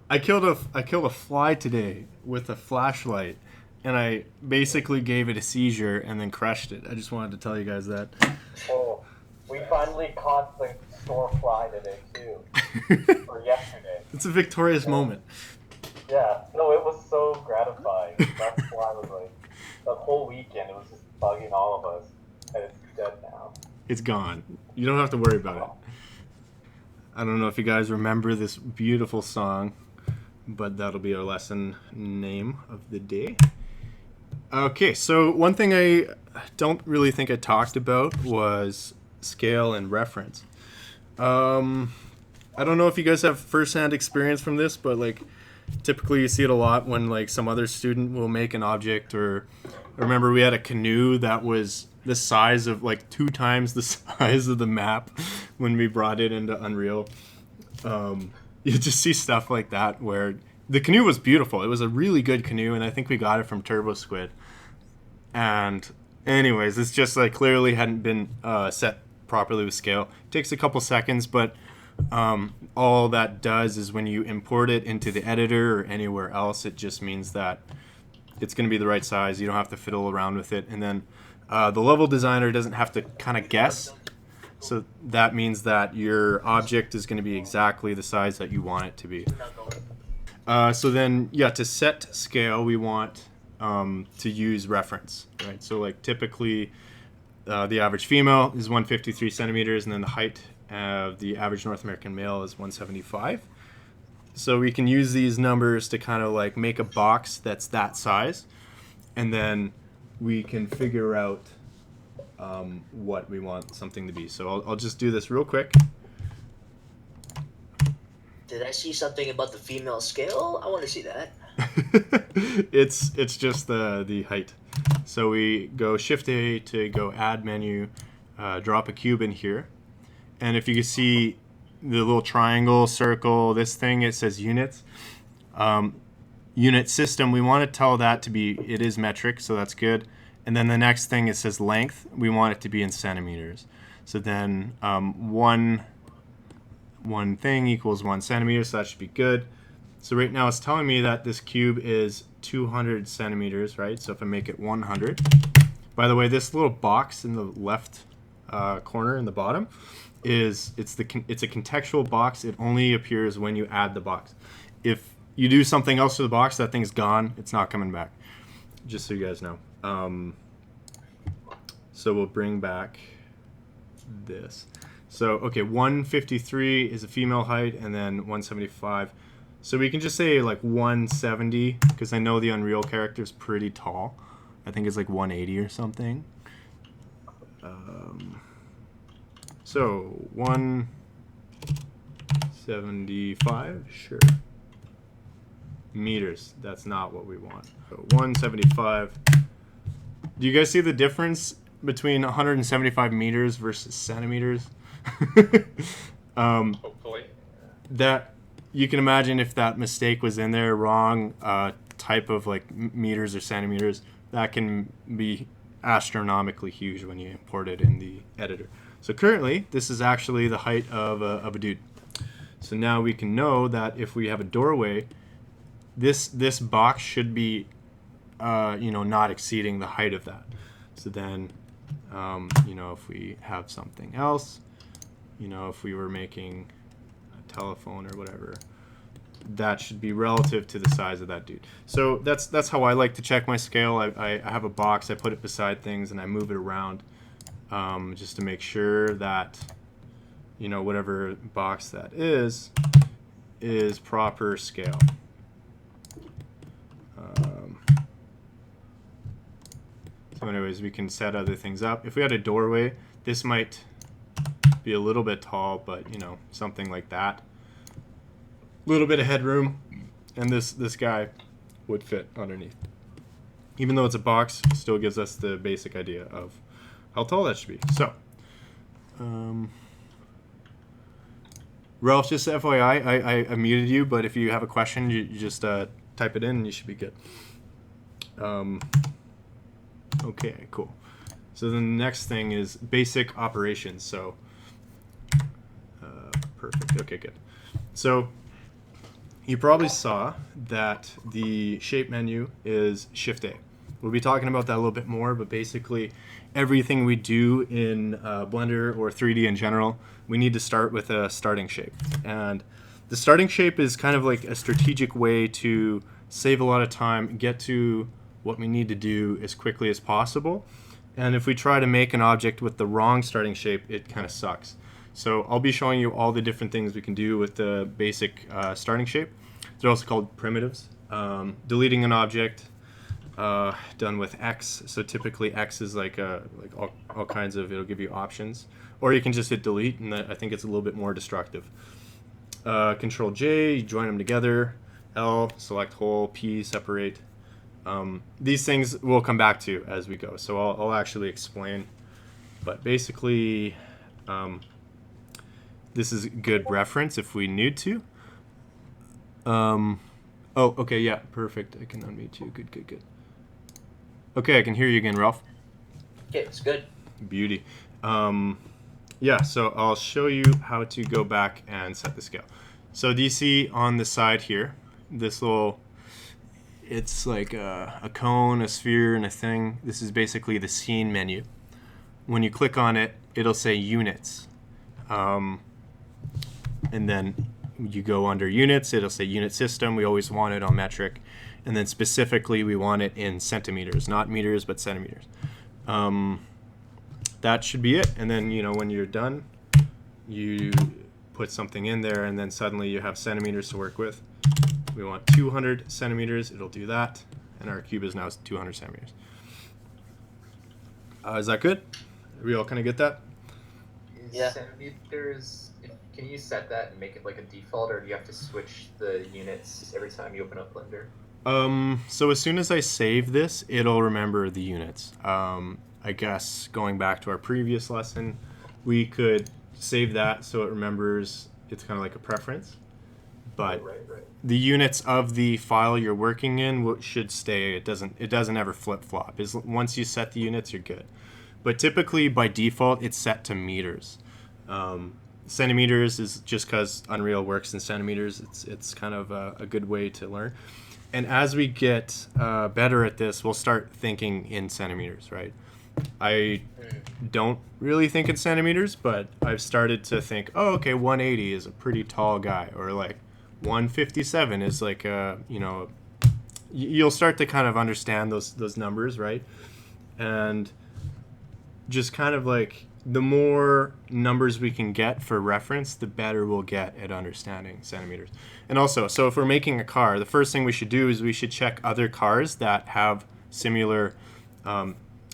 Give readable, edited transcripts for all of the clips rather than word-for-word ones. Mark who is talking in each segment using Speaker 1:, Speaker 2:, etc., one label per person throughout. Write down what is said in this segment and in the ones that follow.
Speaker 1: I killed a fly today with a flashlight, and I basically gave it a seizure and then crushed it. I just wanted to tell you guys that.
Speaker 2: Oh, we finally caught the store fly today too, or yesterday.
Speaker 1: It's a victorious
Speaker 2: Yeah,
Speaker 1: moment.
Speaker 2: yeah. No, it was so gratifying. That fly was like the whole weekend. It was just bugging all of us, and it's dead now.
Speaker 1: It's gone. You don't have to worry about it.
Speaker 2: Oh,
Speaker 1: I don't know if you guys remember this beautiful song, but that'll be our lesson name of the day. Okay, so one thing I don't really think I talked about was scale and reference. Um, I don't know if you guys have firsthand experience from this, but like typically you see it a lot when like some other student will make an object, or I remember we had a canoe that was the size of like two times the size of the map when we brought it into Unreal. You just see stuff like that where the canoe was beautiful. It was a really good canoe, and I think we got it from Turbo Squid. And anyways, it's just like clearly hadn't been set properly with scale. It takes a couple seconds, but all that does is when you import it into the editor or anywhere else, it just means that it's going to be the right size. You don't have to fiddle around with it. And then the level designer doesn't have to kind of guess. So that means that your object is going to be exactly the size that you want it to be. So then, yeah, to set scale, we want to use reference, right? So like typically the average female is 153 centimeters, and then the height of the average North American male is 175. So we can use these numbers to kind of like make a box that's that size, and then we can figure out what we want something to be. So I'll just do this real quick.
Speaker 3: Did I see something about the female scale? I want to see that.
Speaker 1: It's just the height. So we go Shift A to go Add menu, drop a cube in here, and if you can see the little triangle, circle, this thing, it says units. Unit system, we want to tell that to be, it is metric, so that's good. And then the next thing, it says length, we want it to be in centimeters. So then one thing equals 1 centimeter, so that should be good. So right now it's telling me that this cube is 200 centimeters, right? So if I make it 100. By the way, this little box in the left corner in the bottom it's a contextual box. It only appears when you add the box. If you do something else to the box, that thing's gone. It's not coming back. Just so you guys know. So we'll bring back this. So, okay, 153 is a female height, and then 175. So we can just say like 170, because I know the Unreal character is pretty tall. I think it's like 180 or something. So 175, sure. Meters, that's not what we want. So 175. Do you guys see the difference between 175 meters versus centimeters?
Speaker 4: Hopefully.
Speaker 1: That you can imagine if that mistake was in there, wrong type of like meters or centimeters, that can be astronomically huge when you import it in the editor. So currently, this is actually the height of a dude. So now we can know that if we have a doorway, this box should be, not exceeding the height of that. So then, if we have something else, if we were making a telephone or whatever, that should be relative to the size of that dude. So that's how I like to check my scale. I have a box, I put it beside things, and I move it around just to make sure that, whatever box that is proper scale. So anyways, we can set other things up. If we had a doorway, this might be a little bit tall, but something like that. A little bit of headroom, and this guy would fit underneath. Even though it's a box, it still gives us the basic idea of how tall that should be. So, Ralph, just FYI, I muted you, but if you have a question, you just type it in and you should be good. Okay, cool. So then the next thing is basic operations. So, perfect. Okay, good. So you probably saw that the shape menu is Shift A. We'll be talking about that a little bit more, but basically everything we do in Blender or 3D in general, we need to start with a starting shape. And the starting shape is kind of like a strategic way to save a lot of time, get to what we need to do as quickly as possible. And if we try to make an object with the wrong starting shape, it kind of sucks. So I'll be showing you all the different things we can do with the basic starting shape. They're also called primitives. Deleting an object done with X. So typically X is like all kinds of, it'll give you options. Or you can just hit delete, and I think it's a little bit more destructive. Control J, you join them together. L, select whole. P, separate. These things we'll come back to as we go. So I'll actually explain. But basically, this is good reference if we need to. Oh, okay, yeah, perfect. I can unmute you. Good. Okay, I can hear you again, Ralph.
Speaker 3: Okay, it's good.
Speaker 1: Beauty. Yeah, so I'll show you how to go back and set the scale. So do you see on the side here, this little, it's like a cone, a sphere, and a thing. This is basically the scene menu. When you click on it, it'll say units. And then you go under units, it'll say unit system. We always want it on metric. And then specifically, we want it in centimeters, not meters, but centimeters. That should be it. And then, when you're done, you put something in there, and then suddenly you have centimeters to work with. We want 200 centimeters. It'll do that. And our cube is now 200 centimeters. Is that good? We all kind of get that?
Speaker 3: Yeah.
Speaker 4: Centimeters, can you set that and make it like a default, or do you have to switch the units every time you open up Blender?
Speaker 1: So as soon as I save this, it'll remember the units. I guess going back to our previous lesson, we could save that so it remembers. It's kind of like a preference. But
Speaker 4: Right.
Speaker 1: the units of the file you're working in should stay. It doesn't ever flip-flop. Once you set the units, you're good. But typically, by default, it's set to meters. Centimeters is just because Unreal works in centimeters. It's kind of a good way to learn. And as we get better at this, we'll start thinking in centimeters, right? I don't really think in centimeters, but I've started to think, oh, okay, 180 is a pretty tall guy, or like 157 is like you'll start to kind of understand those numbers, right? And just kind of like the more numbers we can get for reference, the better we'll get at understanding centimeters. And also, so if we're making a car, the first thing we should do is we should check other cars that have similar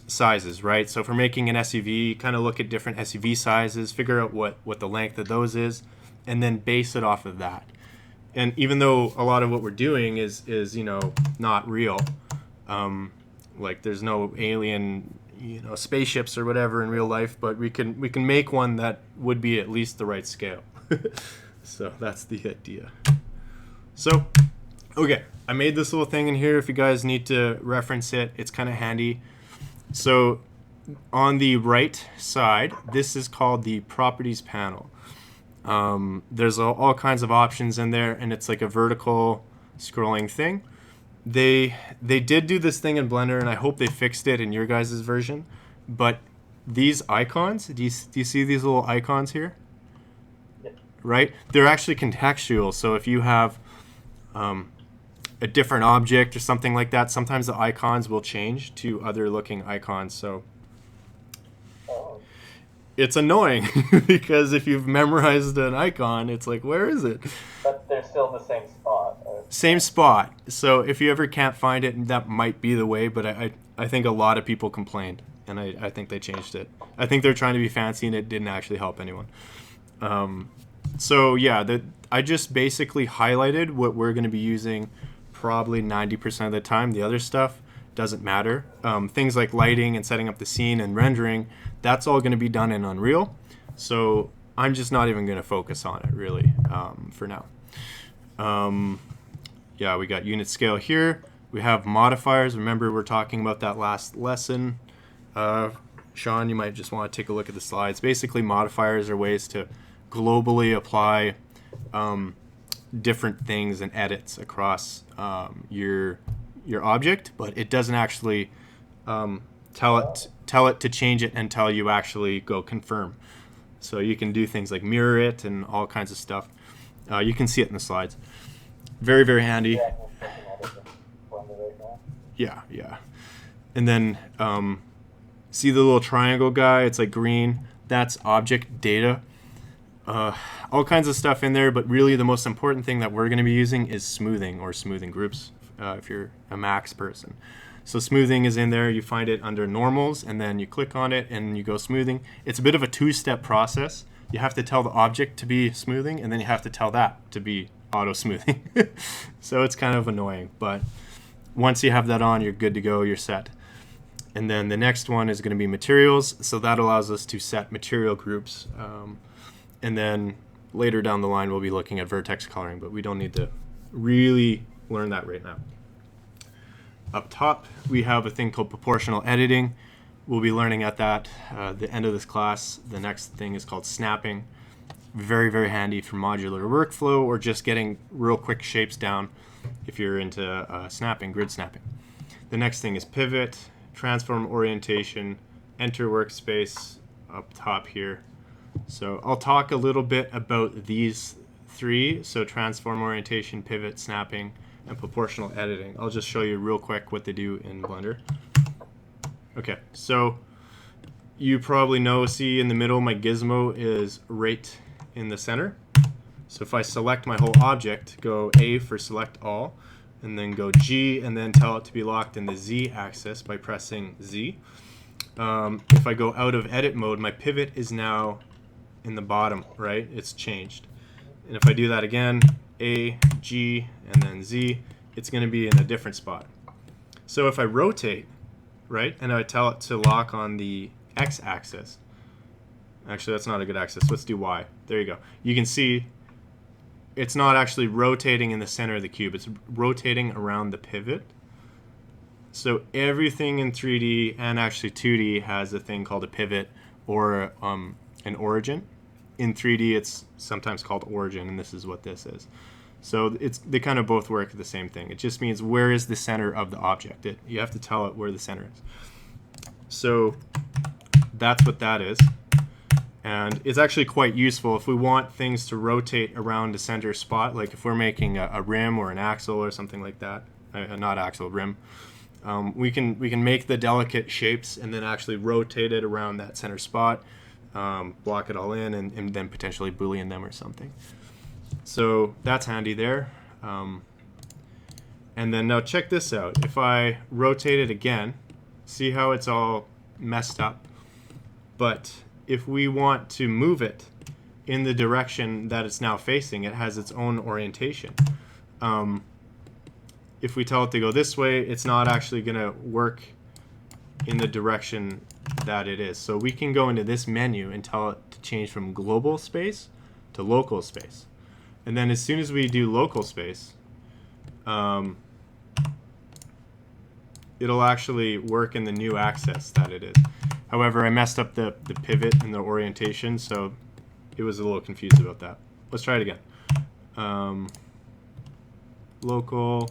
Speaker 1: sizes, right? So if we're making an SUV, kind of look at different SUV sizes, figure out what the length of those is, and then base it off of that. And even though a lot of what we're doing is not real, like there's no alien spaceships or whatever in real life, but we can make one that would be at least the right scale. So that's the idea. So, okay, I made this little thing in here. If you guys need to reference it, it's kind of handy. So on the right side, this is called the properties panel. There's all kinds of options in there, and it's like a vertical scrolling thing. They did do this thing in Blender, and I hope they fixed it in your guys' version. But these icons, do you see these little icons here?
Speaker 2: Yeah.
Speaker 1: Right? They're actually contextual. So if you have a different object or something like that, sometimes the icons will change to other looking icons. So it's annoying because if you've memorized an icon, it's like, where is it?
Speaker 2: But they're still in the same spot.
Speaker 1: Same spot. So if you ever can't find it, that might be the way, but I think a lot of people complained, and I think they changed it. I think they're trying to be fancy, and it didn't actually help anyone. So yeah, I just basically highlighted what we're going to be using probably 90% of the time. The other stuff doesn't matter. Things like lighting and setting up the scene and rendering, that's all going to be done in Unreal. So I'm just not even going to focus on it really for now. Yeah, we got unit scale here. We have modifiers. Remember, we're talking about that last lesson. Sean, you might just want to take a look at the slides. Basically, modifiers are ways to globally apply different things and edits across your object, but it doesn't actually tell it to change it until you actually go confirm. So you can do things like mirror it and all kinds of stuff. You can see it in the slides. Very, very handy.
Speaker 2: Yeah, I'm just looking at it in Blender right now.
Speaker 1: Yeah. And then see the little triangle guy? It's like green. That's object data. All kinds of stuff in there, but really the most important thing that we're going to be using is smoothing or smoothing groups if you're a Max person. So smoothing is in there. You find it under normals, and then you click on it and you go smoothing. It's a bit of a two-step process. You have to tell the object to be smoothing, and then you have to tell that to be auto smoothing. So it's kind of annoying, but once you have that on, you're good to go, you're set. And then the next one is going to be materials. So that allows us to set material groups. And then later down the line, we'll be looking at vertex coloring, but we don't need to really learn that right now. Up top, we have a thing called proportional editing. We'll be learning at that the end of this class. The next thing is called snapping. Very, very handy for modular workflow or just getting real quick shapes down if you're into snapping, grid snapping. The next thing is pivot, transform orientation, enter workspace up top here. So I'll talk a little bit about these three. So transform orientation, pivot, snapping, and proportional editing. I'll just show you real quick what they do in Blender. Okay, so you probably know, see in the middle, my gizmo is right in the center. So if I select my whole object, go A for select all, and then go G, and then tell it to be locked in the Z axis by pressing Z. If I go out of edit mode, my pivot is now in the bottom, right? It's changed. And if I do that again, A, G, and then Z, it's going to be in a different spot. So if I rotate, right, and I tell it to lock on the X axis, actually that's not a good axis, let's do Y. There you go. You can see it's not actually rotating in the center of the cube, it's rotating around the pivot. So everything in 3D and actually 2D has a thing called a pivot or an origin. In 3D it's sometimes called origin, and this is what this is. So they kind of both work the same thing. It just means where is the center of the object. You have to tell it where the center is. So that's what that is. And it's actually quite useful if we want things to rotate around a center spot, like if we're making a rim or an axle or something like that, not axle, rim. We can make the delicate shapes and then actually rotate it around that center spot, block it all in, and then potentially Boolean them or something. So that's handy there. And then now check this out. If I rotate it again, see how it's all messed up? But if we want to move it in the direction that it's now facing, it has its own orientation. If we tell it to go this way, it's not actually going to work in the direction that it is. So we can go into this menu and tell it to change from global space to local space. And then as soon as we do local space, it'll actually work in the new axis that it is. However, I messed up the pivot and the orientation, so it was a little confused about that. Let's try it again. Local.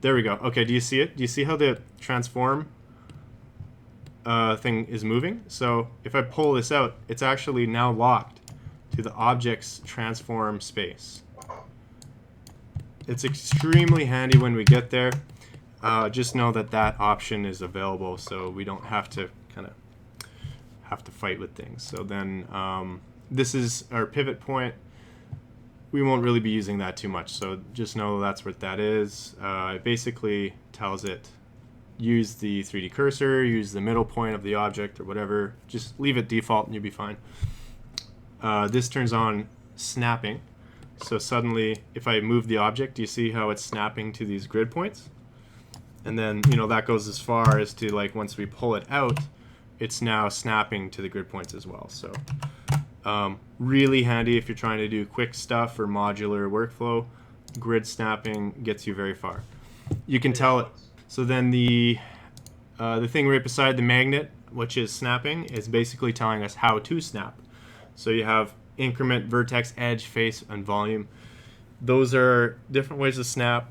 Speaker 1: There we go. Okay, do you see it? Do you see how the transform thing is moving? So if I pull this out, it's actually now locked to the object's transform space. It's extremely handy when we get there. Just know that that option is available, so we don't have to fight with things. So then this is our pivot point. We won't really be using that too much, so just know that's what that is. It basically tells it use the 3D cursor, use the middle point of the object or whatever. Just leave it default and you'll be fine. This turns on snapping. So suddenly, if I move the object, do you see how it's snapping to these grid points? And then, that goes as far as to, like, once we pull it out, it's now snapping to the grid points as well. So really handy if you're trying to do quick stuff or modular workflow. Grid snapping gets you very far. You can tell it. So then the thing right beside the magnet, which is snapping, is basically telling us how to snap. So you have increment, vertex, edge, face, and volume. those are different ways to snap.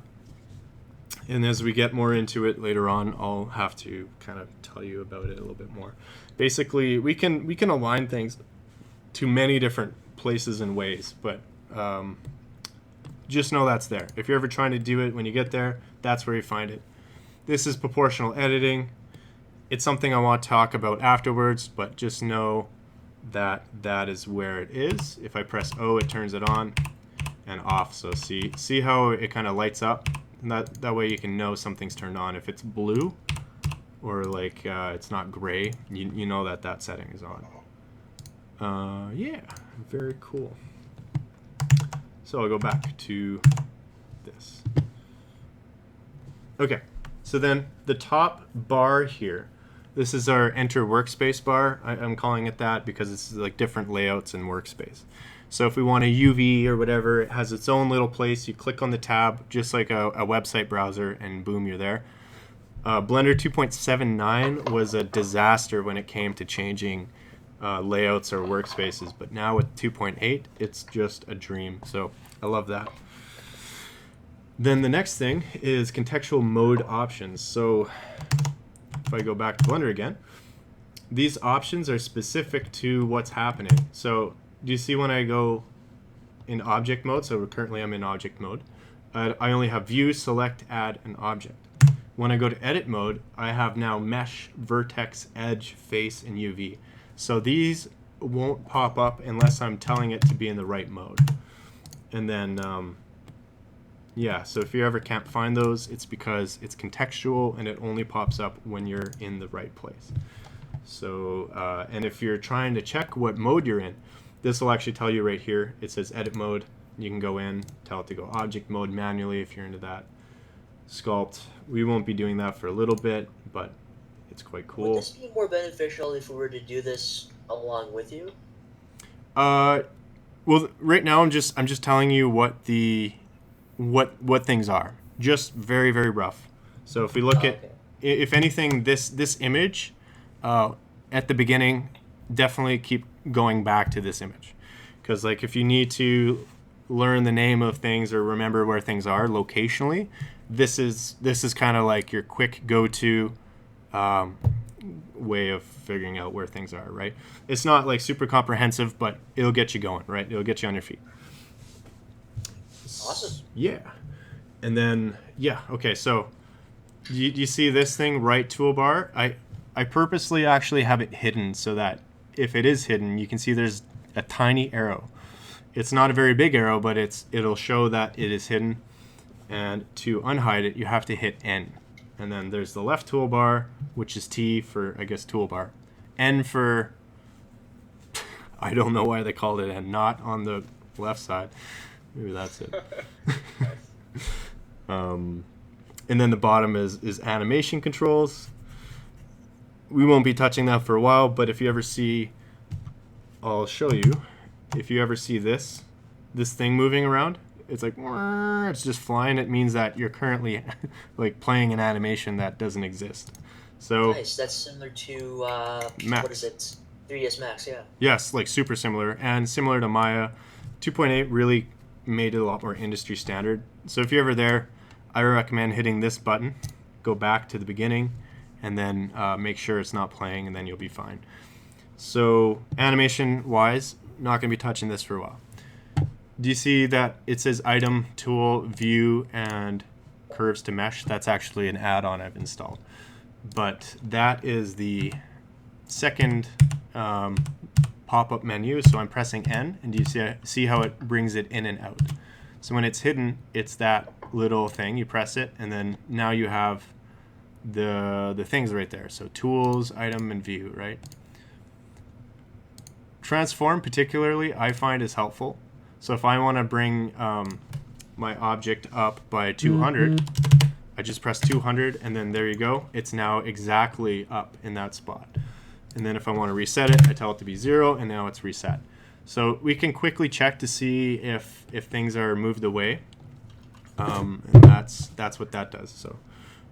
Speaker 1: And as we get more into it later on, I'll have to kind of tell you about it a little bit more. Basically, we can align things to many different places and ways, but just know that's there. If you're ever trying to do it, when you get there, that's where you find it. This is proportional editing. It's something I want to talk about afterwards, but just know that that is where it is. If I press O, it turns it on and off. So see how it kind of lights up? And that way you can know something's turned on. If it's blue or like it's not gray, you know that setting is on. Yeah, very cool. So I'll go back to this. Okay, so then the top bar here, this is our enter workspace bar. I'm calling it that because it's like different layouts in workspace. So if we want a UV or whatever, it has its own little place. You click on the tab, just like a website browser, and boom, you're there. Blender 2.79 was a disaster when it came to changing layouts or workspaces, but now with 2.8, it's just a dream. So I love that. Then the next thing is contextual mode options. So if I go back to Blender again, these options are specific to what's happening. So do you see when I go in object mode? So currently I'm in object mode. I only have view, select, add, and object. When I go to edit mode, I have now mesh, vertex, edge, face, and UV. So these won't pop up unless I'm telling it to be in the right mode. And then, yeah, so if you ever can't find those, it's because it's contextual and it only pops up when you're in the right place. So, and if you're trying to check what mode you're in, this will actually tell you right here. It says edit mode. You can go in, tell it to go object mode manually if you're into that. Sculpt. We won't be doing that for a little bit, but it's quite cool.
Speaker 3: Would this be more beneficial if we were to do this along with you?
Speaker 1: Well, right now I'm just telling you what what things are. Just very, very rough. So if we look at, if anything, this image at the beginning, definitely keep going back to this image, because like if you need to learn the name of things or remember where things are locationally, this is kind of like your quick go-to way of figuring out where things are, right? It's not like super comprehensive, but it'll get you going, right? It'll get you on your feet.
Speaker 3: Awesome.
Speaker 1: Yeah. And then, yeah, okay, so you see this thing, right toolbar? I purposely actually have it hidden so that if it is hidden, you can see there's a tiny arrow. It's not a very big arrow, but it'll show that it is hidden. And to unhide it, you have to hit N. And then there's the left toolbar, which is T for, I guess, toolbar. N for, I don't know why they called it N, not on the left side. Maybe that's it. And then the bottom is animation controls. We won't be touching that for a while, but if you ever see, I'll show you, if you ever see this thing moving around, it's like, it's just flying. It means that you're currently like playing an animation that doesn't exist. So
Speaker 3: Nice. That's similar to
Speaker 1: Max.
Speaker 3: What is it? 3ds Max. Yeah.
Speaker 1: Yes, like super similar, and similar to Maya. 2.8 really made it a lot more industry standard. So if you're ever there, I recommend hitting this button, go back to the beginning, and then make sure it's not playing, and then you'll be fine. So animation wise, not going to be touching this for a while. Do you see that it says item, tool, view, and curves to mesh? That's actually an add-on I've installed. But that is the second pop-up menu. So I'm pressing N, and do you see how it brings it in and out? So when it's hidden, it's that little thing. You press it, and then now you have the things right there. So tools, item, and view, right? Transform particularly I find is helpful. So if I want to bring my object up by 200, I just press 200, and then there you go. It's now exactly up in that spot. And then if I want to reset it, I tell it to be 0, and now it's reset. So we can quickly check to see if things are moved away, and that's what that does. So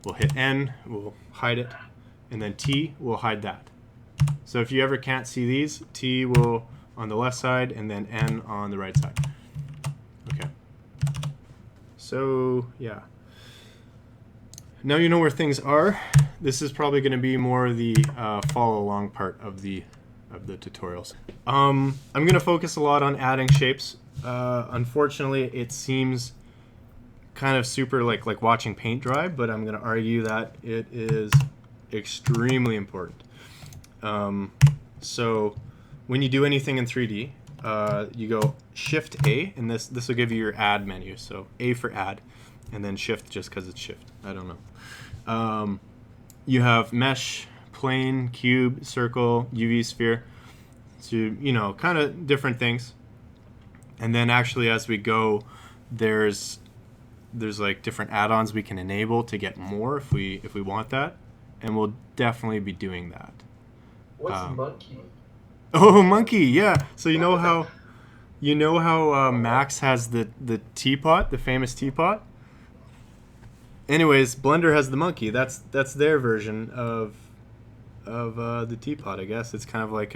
Speaker 1: we'll hit N, we'll hide it, and then T will hide that. So if you ever can't see these, T will on the left side, and then N on the right side. Okay. So yeah. Now you know where things are. This is probably going to be more the follow along part of the tutorials. I'm going to focus a lot on adding shapes. Unfortunately, it seems kind of super like watching paint dry, but I'm going to argue that it is extremely important. So when you do anything in 3D, you go Shift A, and this will give you your add menu. So A for add, and then Shift just because it's Shift. I don't know. You have mesh, plane, cube, circle, UV sphere. So, you know, kind of different things. And then actually as we go, there's like different add-ons we can enable to get more if we want that. And we'll definitely be doing that.
Speaker 4: What's monkey?
Speaker 1: Oh, monkey, yeah. So you know how Max has the teapot, the famous teapot? Anyways, Blender has the monkey. That's their version of the teapot, I guess. It's kind of like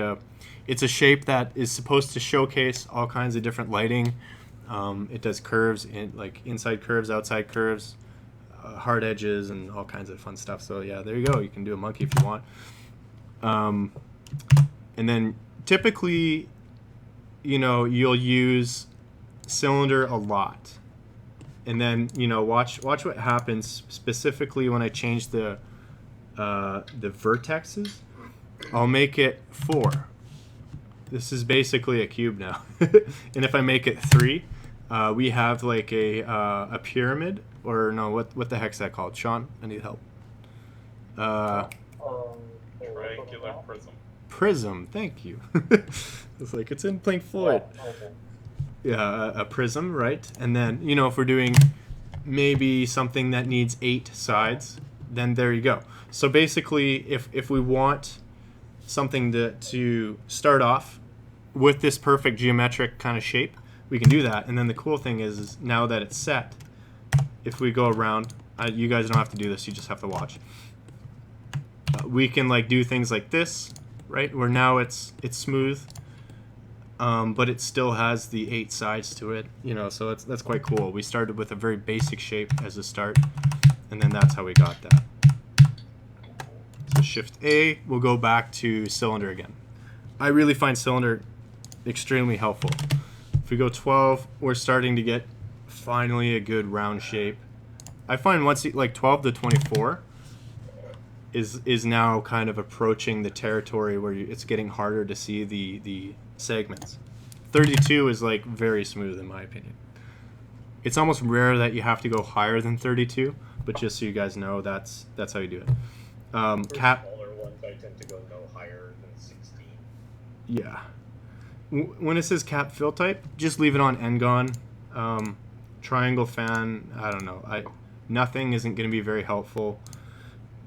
Speaker 1: it's a shape that is supposed to showcase all kinds of different lighting. It does curves, like inside curves, outside curves, hard edges, and all kinds of fun stuff. So yeah, there you go. You can do a monkey if you want. And then typically, you know, you'll use cylinder a lot. And then, you know, watch what happens specifically when I change the vertexes. I'll make it 4. This is basically a cube now. And if I make it 3, we have like a pyramid, or no, what the heck's that called? Sean, I need help.
Speaker 5: Triangular prism.
Speaker 1: Prism, thank you. It's like it's in Pink Floyd. Yeah, a prism, right? And then, you know, if we're doing maybe something that needs 8 sides, then there you go. So basically, if we want something to start off with this perfect geometric kind of shape, we can do that. And then the cool thing is now that it's set, if we go around, you guys don't have to do this, you just have to watch. We can like do things like this, right? Where now it's smooth. But it still has the 8 sides to it, you know, so that's quite cool. We started with a very basic shape as a start, and then that's how we got that. So Shift A, we'll go back to cylinder again. I really find cylinder extremely helpful. If we go 12, we're starting to get finally a good round shape. I find once like 12 to 24 is now kind of approaching the territory where it's getting harder to see the segments. 32 is like very smooth in my opinion. It's almost rare that you have to go higher than 32, but just so you guys know, that's how you do it. Cap.
Speaker 5: Smaller ones, I tend to go no higher than 16.
Speaker 1: Yeah. When it says cap fill type, just leave it on Ngon. Triangle fan, I don't know. Nothing isn't going to be very helpful.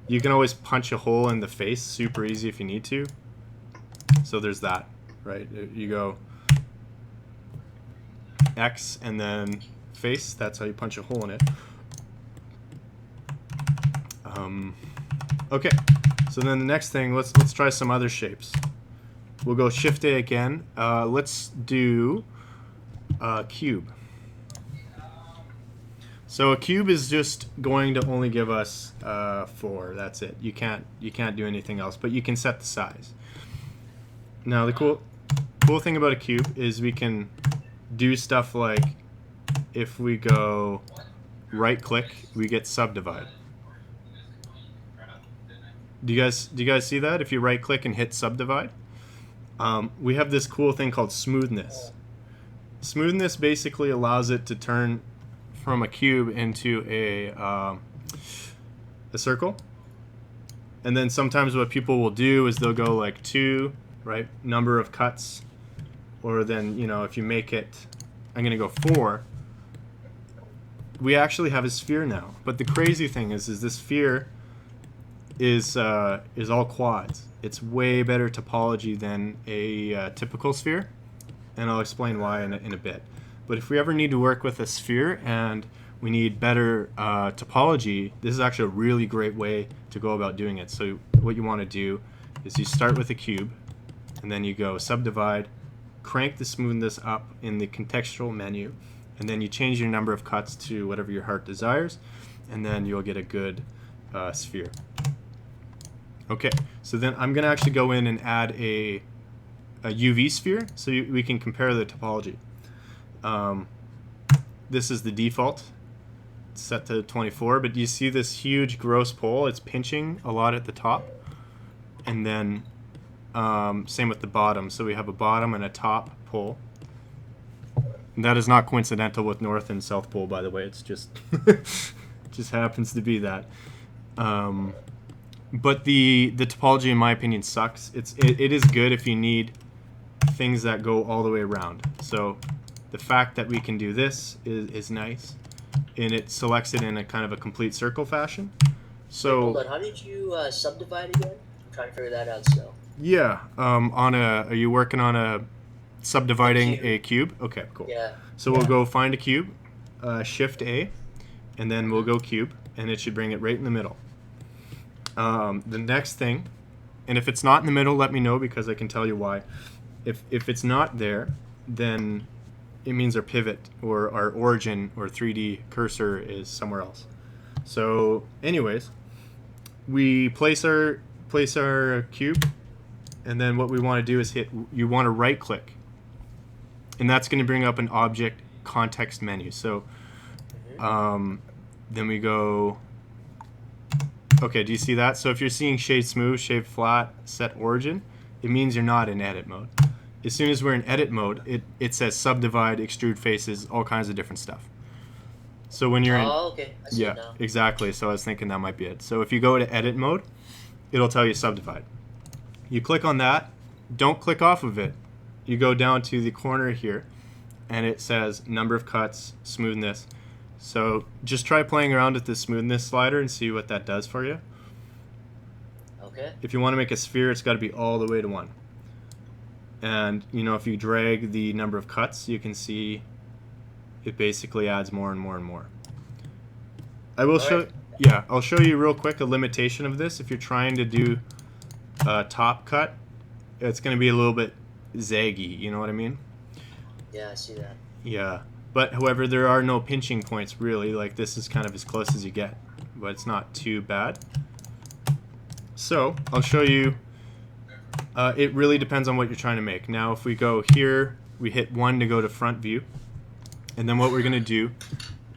Speaker 1: You can always punch a hole in the face, super easy if you need to. So there's that, right? You go X and then face. That's how you punch a hole in it. Okay, so then the next thing, let's try some other shapes. We'll go Shift A again. Let's do cube. So a cube is just going to only give us 4. That's it. You can't do anything else, but you can set the size. Now the cool thing about a cube is we can do stuff like if we go right click, we get subdivide. Do you guys see that? If you right click and hit subdivide, we have this cool thing called smoothness. Smoothness basically allows it to turn from a cube into a circle. And then sometimes what people will do is they'll go like 2, right, number of cuts, or then, you know, if you make it, I'm gonna go 4, we actually have a sphere now. But the crazy thing is this sphere is all quads. It's way better topology than a typical sphere, and I'll explain why in a bit. But if we ever need to work with a sphere and we need better topology, this is actually a really great way to go about doing it. So what you want to do is you start with a cube, and then you go subdivide, crank the smoothness up in the contextual menu, and then you change your number of cuts to whatever your heart desires, and then you'll get a good sphere. Okay, so then I'm going to actually go in and add a UV sphere so we can compare the topology. This is the default, it's set to 24, but do you see this huge gross pole? It's pinching a lot at the top, and then same with the bottom. So we have a bottom and a top pole. And that is not coincidental with north and south pole, by the way. It's just just happens to be that. But the topology, in my opinion, sucks. It is good if you need things that go all the way around. So the fact that we can do this is nice, and it selects it in a kind of a complete circle fashion. So
Speaker 3: hold on, how did you subdivide again? I'm trying to figure that out still.
Speaker 1: yeah, are you working on a subdividing a cube? Okay, cool.
Speaker 3: Yeah.
Speaker 1: So we'll go find a cube, Shift A, and then we'll go cube, and it should bring it right in the middle. The next thing, and if it's not in the middle, let me know because I can tell you why. If it's not there, then it means our pivot or our origin or 3D cursor is somewhere else. So anyways, we place our cube, and then what we want to do is you want to right click, and that's going to bring up an object context menu. So then we go, okay, do you see that? So if you're seeing shade smooth, shade flat, set origin, it means you're not in edit mode. As soon as we're in edit mode, it says subdivide, extrude faces, all kinds of different stuff. So when you're in,
Speaker 3: okay. I see it now.
Speaker 1: exactly. So I was thinking that might be it. So if you go to edit mode, it'll tell you subdivide. You click on that, don't click off of it. You go down to the corner here, and it says number of cuts, smoothness. So just try playing around with the smoothness slider and see what that does for you.
Speaker 3: Okay.
Speaker 1: If you want to make a sphere, it's got to be all the way to 1. And if you drag the number of cuts, you can see it basically adds more and more and more. I will show, I'll show you real quick a limitation of this. If you're trying to do a top cut, it's going to be a little bit zaggy, you know what I mean?
Speaker 3: Yeah, I see that.
Speaker 1: Yeah, but however, there are no pinching points really. Like this is kind of as close as you get, but it's not too bad. So I'll show you. It really depends on what you're trying to make. Now, if we go here, we hit 1 to go to front view, and then what we're going to do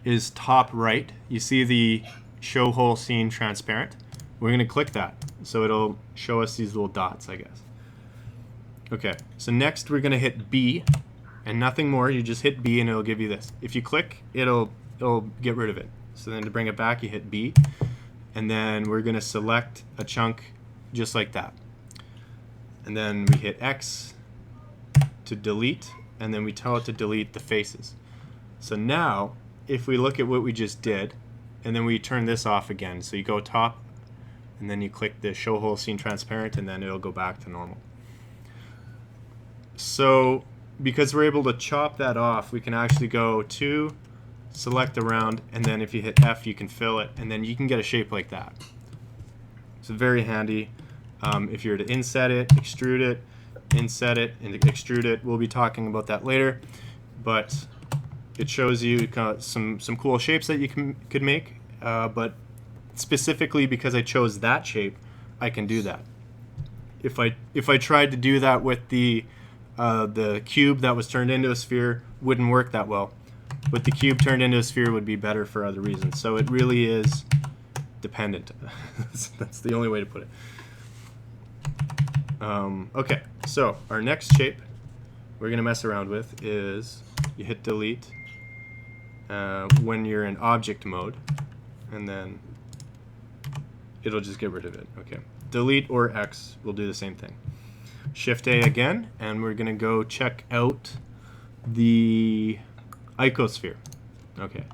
Speaker 1: is top right. You see the show whole scene transparent. We're going to click that, so it'll show us these little dots, I guess. Okay, so next we're going to hit B, and nothing more. You just hit B, and it'll give you this. If you click, it'll get rid of it. So then to bring it back, you hit B, and then we're going to select a chunk just like that. And then we hit X to delete, and then we tell it to delete the faces. So now, if we look at what we just did, and then we turn this off again, so you go top, and then you click the show whole scene transparent, and then it'll go back to normal. So because we're able to chop that off, we can actually go to select around, and then if you hit F, you can fill it, and then you can get a shape like that. It's very handy. If you were to inset it, extrude it, inset it, and extrude it, we'll be talking about that later. But it shows you some cool shapes that you could make. But specifically because I chose that shape, I can do that. If I tried to do that with the cube that was turned into a sphere, wouldn't work that well. But the cube turned into a sphere would be better for other reasons. So it really is dependent. That's the only way to put it. Okay, so our next shape we're going to mess around with is you hit delete when you're in object mode, and then it'll just get rid of it. Okay, delete or X will do the same thing. Shift A again, and we're going to go check out the icosphere. Okay,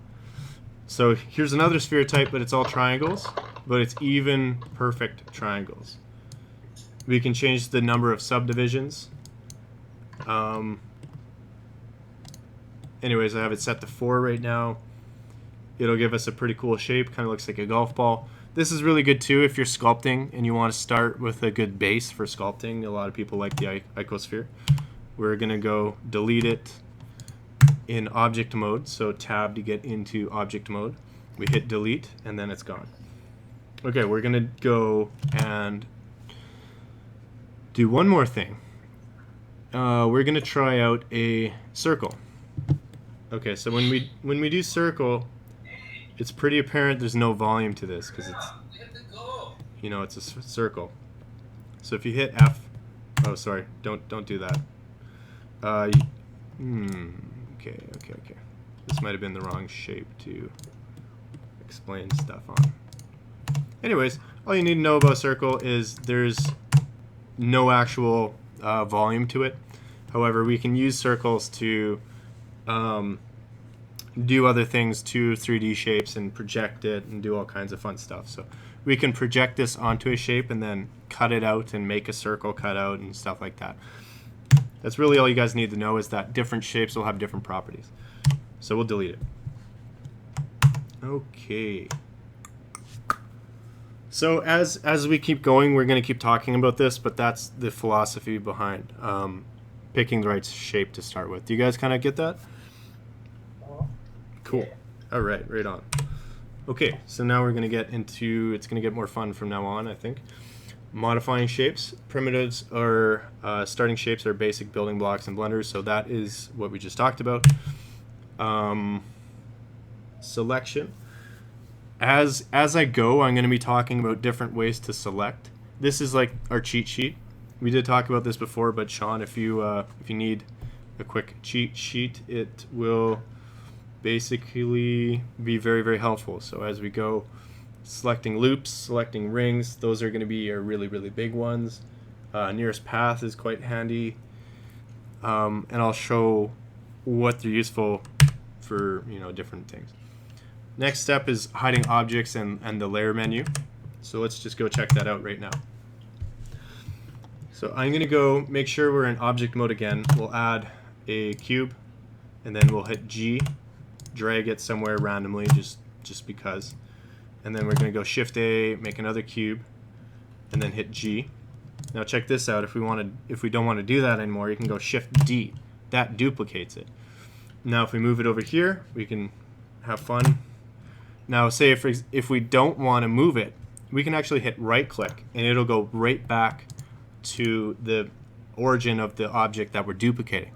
Speaker 1: so here's another sphere type, but it's all triangles, but it's even perfect triangles. We can change the number of subdivisions. Anyways, I have it set to 4 right now. It'll give us a pretty cool shape, kind of looks like a golf ball. This is really good too if you're sculpting and you want to start with a good base for sculpting. A lot of people like the icosphere. We're going to go delete it, in object mode, so tab to get into object mode. We hit delete, and then it's gone. Okay, we're gonna go and do one more thing. We're gonna try out a circle. Okay, so when we do circle, it's pretty apparent there's no volume to this because it's, you know, it's a circle. So if you hit F, oh sorry, don't do that. Okay. This might have been the wrong shape to explain stuff on. Anyways, all you need to know about circle is there's no actual volume to it. However, we can use circles to do other things to 3D shapes and project it and do all kinds of fun stuff. So we can project this onto a shape and then cut it out and make a circle cutout and stuff like that. That's really all you guys need to know, is that different shapes will have different properties. So we'll delete it. Okay. So as we keep going, we're going to keep talking about this, but that's the philosophy behind picking the right shape to start with. Do you guys kind of get that? Cool. All right, right on. Okay, so now we're going to get into, it's going to get more fun from now on, I think. Modifying shapes. Primitives are starting shapes are basic building blocks in Blender, so that is what we just talked about. Selection. As I go, I'm going to be talking about different ways to select. This is like our cheat sheet. We did talk about this before, but Sean, if you need a quick cheat sheet, it will basically be very, very helpful. So as we go, selecting loops, selecting rings, those are going to be our really, really big ones. Nearest path is quite handy, and I'll show what they're useful for, you know, different things. Next step is hiding objects and the layer menu. So let's just go check that out right now. So I'm going to go make sure we're in object mode again. We'll add a cube, and then we'll hit G, drag it somewhere randomly just because. And then we're going to go Shift A, make another cube, and then hit G. Now check this out. If we don't want to do that anymore, you can go Shift D. That duplicates it. Now if we move it over here, we can have fun. Now say if we don't want to move it, we can actually hit right click and it'll go right back to the origin of the object that we're duplicating.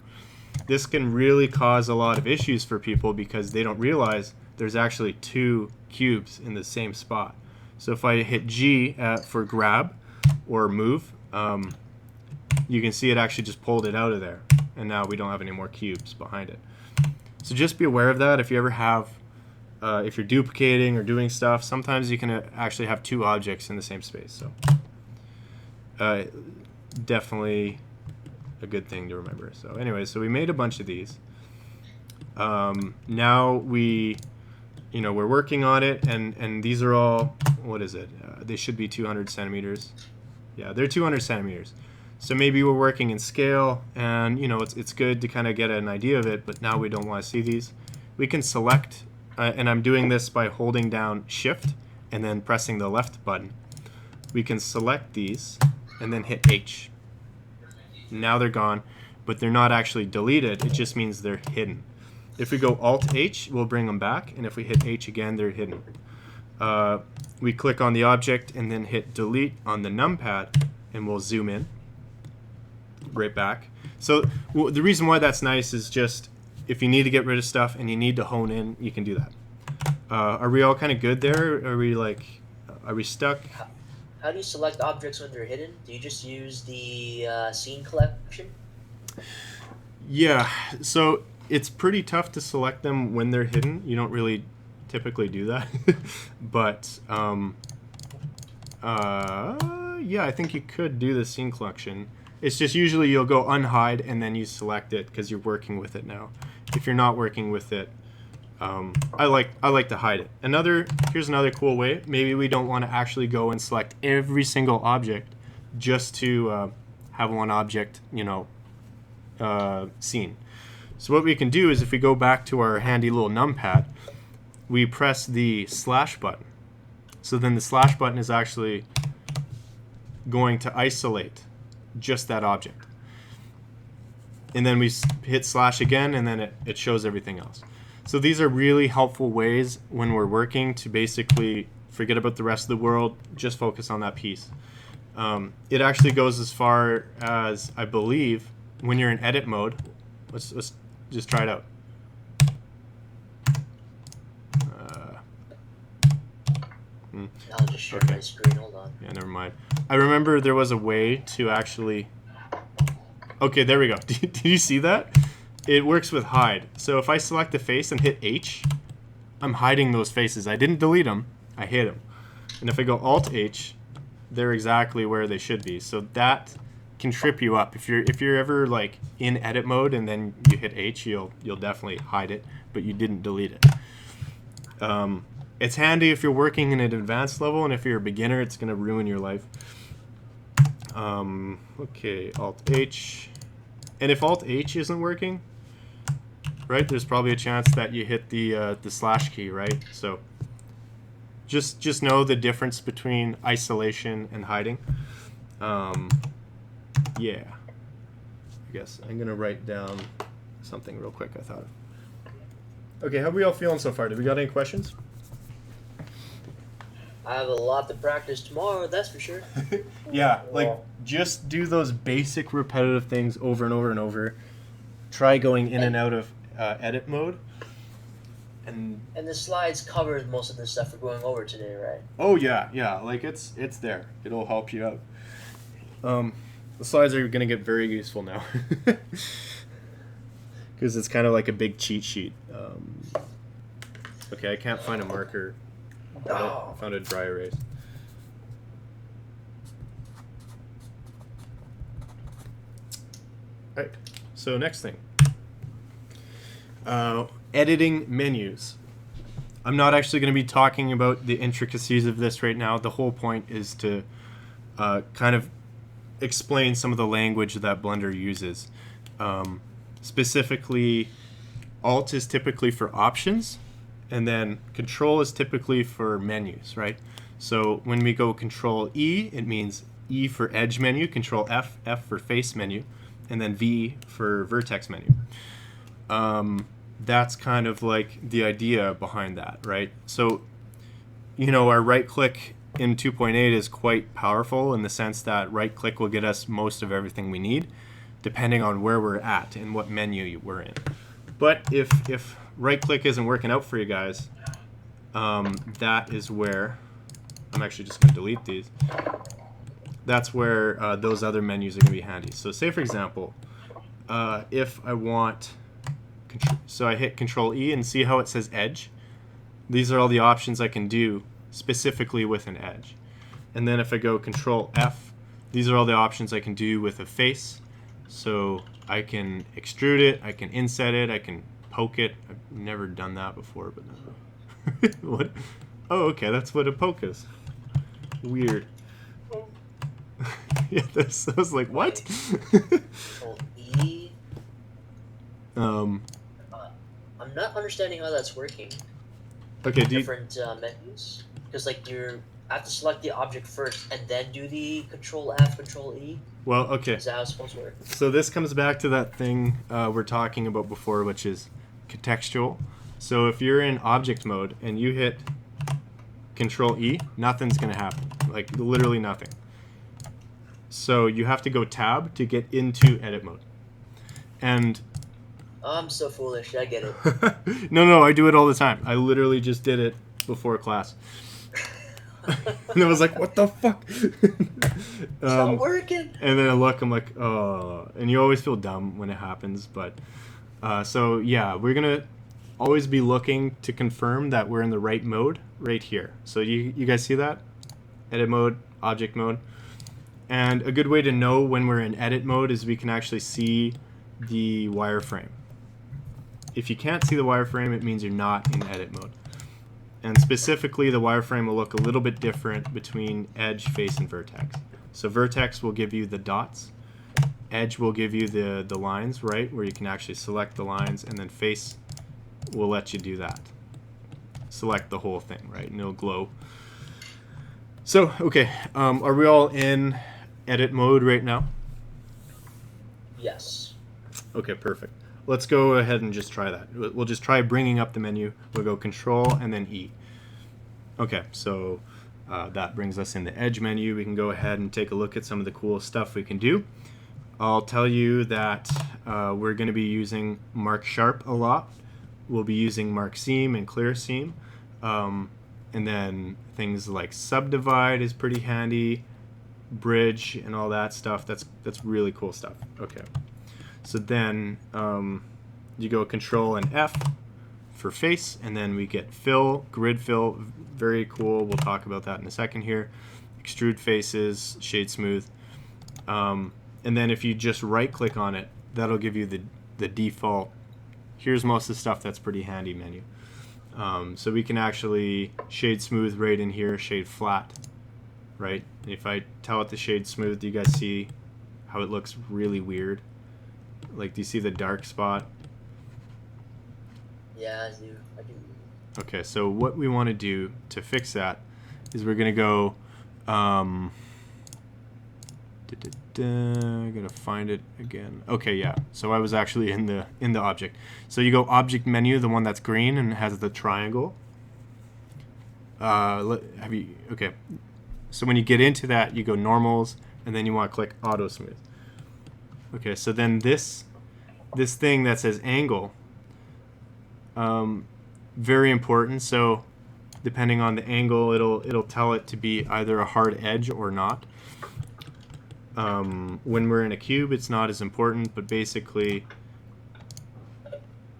Speaker 1: This can really cause a lot of issues for people because they don't realize there's actually two cubes in the same spot. So if I hit G for grab or move, you can see it actually just pulled it out of there, and now we don't have any more cubes behind it. So just be aware of that. If you ever have, if you're duplicating or doing stuff, sometimes you can actually have two objects in the same space. So definitely a good thing to remember. So anyway, so we made a bunch of these. Now we're working on it, and these are all, what is it? They should be 200 centimeters. Yeah, they're 200 centimeters. So maybe we're working in scale, and it's good to kind of get an idea of it, but now we don't want to see these. We can select, and I'm doing this by holding down Shift and then pressing the left button. We can select these and then hit H. Now they're gone, but they're not actually deleted. It just means they're hidden. If we go Alt H, we'll bring them back, and if we hit H again, they're hidden. We click on the object and then hit delete on the numpad, and we'll zoom in right back. So the reason why that's nice is just if you need to get rid of stuff and you need to hone in, you can do that. Are we all kind of good there? Are we stuck?
Speaker 3: How do you select objects when they're hidden? Do you just use the scene collection?
Speaker 1: Yeah, so it's pretty tough to select them when they're hidden. You don't really typically do that. But yeah, I think you could do the scene collection. It's just usually you'll go unhide and then you select it because you're working with it now. If you're not working with it, I like to hide it. Here's another cool way. Maybe we don't want to actually go and select every single object just to have one object, seen. So what we can do is if we go back to our handy little numpad, we press the slash button. So then the slash button is actually going to isolate just that object. and then we hit slash again, and then it shows everything else. So these are really helpful ways when we're working to basically forget about the rest of the world, just focus on that piece. It actually goes as far as, I believe, when you're in edit mode. Let's just try it out.
Speaker 3: I'll just share my screen. Hold on.
Speaker 1: Yeah, never mind. I remember there was a way to actually... Okay, there we go. Did you see that? It works with hide. So if I select a face and hit H, I'm hiding those faces. I didn't delete them. I hid them. And if I go Alt-H, they're exactly where they should be. So that can trip you up. If you're ever like in edit mode and then you hit H, you'll definitely hide it, but you didn't delete it. It's handy if you're working in an advanced level, and if you're a beginner, it's going to ruin your life. Okay, Alt-H. And if Alt-H isn't working, right, there's probably a chance that you hit the slash key, right? So just know the difference between isolation and hiding. Yeah. I guess I'm going to write down something real quick I thought of. Okay, how are we all feeling so far? Do we got any questions?
Speaker 3: I have a lot to practice tomorrow, that's for sure.
Speaker 1: Yeah, like just do those basic repetitive things over and over and over. Try going in and out of edit mode. And
Speaker 3: the slides covered most of the stuff we're going over today, right?
Speaker 1: oh yeah, like it's there. It'll help you out. The slides are going to get very useful now. Because it's kind of like a big cheat sheet. Okay, I can't find a marker. I found a dry erase. Alright, so next thing. Editing menus. I'm not actually going to be talking about the intricacies of this right now. The whole point is to kind of explain some of the language that Blender uses. Specifically, Alt is typically for options, and then Control is typically for menus, right? So when we go Control E, it means E for edge menu, Control F, F for face menu, and then V for vertex menu. That's kind of like the idea behind that, right? So, you know, our right click in 2.8 is quite powerful in the sense that right click will get us most of everything we need, depending on where we're at and what menu we're in. But if right click isn't working out for you guys, that is where, I'm actually just going to delete these. That's where those other menus are going to be handy. So say for example, if I want, so I hit Control E and see how it says edge. These are all the options I can do specifically with an edge. And then if I go Control F, these are all the options I can do with a face. So I can extrude it, I can inset it, I can poke it. I've never done that before, but no. What? Oh, okay, that's what a poke is. Weird. Yeah, I was like, what?
Speaker 3: Control E.
Speaker 1: I'm
Speaker 3: I'm not understanding how that's working.
Speaker 1: Okay,
Speaker 3: Different menus? Because like I have to select the object first and then do the Control F, Control E.
Speaker 1: Well, okay.
Speaker 3: Is that how it's supposed to work?
Speaker 1: So this comes back to that thing we're talking about before, which is contextual. So if you're in object mode and you hit Control E, nothing's going to happen. Like literally nothing. So you have to go tab to get into edit mode. And
Speaker 3: I'm so foolish. I get it.
Speaker 1: no, I do it all the time. I literally just did it before class. And I was like, what the fuck?
Speaker 3: It's not working.
Speaker 1: And then I look, I'm like, oh. And you always feel dumb when it happens. But so yeah, we're going to always be looking to confirm that we're in the right mode right here. So you guys see that? Edit mode, object mode. And a good way to know when we're in edit mode is we can actually see the wireframe. If you can't see the wireframe, it means you're not in edit mode. And specifically, the wireframe will look a little bit different between edge, face, and vertex. So vertex will give you the dots. Edge will give you the lines, right, where you can actually select the lines. And then face will let you do that. Select the whole thing, right, and it'll glow. So, okay, are we all in edit mode right now?
Speaker 3: Yes.
Speaker 1: Okay, perfect. Let's go ahead and just try that. We'll just try bringing up the menu. We'll go Control and then E. Okay, so that brings us in the Edge menu. We can go ahead and take a look at some of the cool stuff we can do. I'll tell you that we're going to be using Mark Sharp a lot. We'll be using Mark Seam and Clear Seam. And then things like Subdivide is pretty handy. Bridge and all that stuff. That's really cool stuff. Okay. So then you go Control and F for face, and then we get fill, grid fill, very cool. We'll talk about that in a second here. Extrude faces, shade smooth. And then if you just right click on it, that'll give you the default. Here's most of the stuff that's pretty handy menu. So we can actually shade smooth right in here, shade flat, right? If I tell it to shade smooth, do you guys see how it looks really weird? Like, do you see the dark spot?
Speaker 3: Yeah, I do.
Speaker 1: Okay, so what we want to do to fix that is we're going to go, I gotta find it again. Okay, yeah. So I was actually in the object. So you go Object Menu, the one that's green and has the triangle. Okay. So when you get into that, you go Normals, and then you want to click Auto Smooth. Okay, so then this thing that says Angle, very important. So depending on the angle, it'll tell it to be either a hard edge or not. When we're in a cube, it's not as important, but basically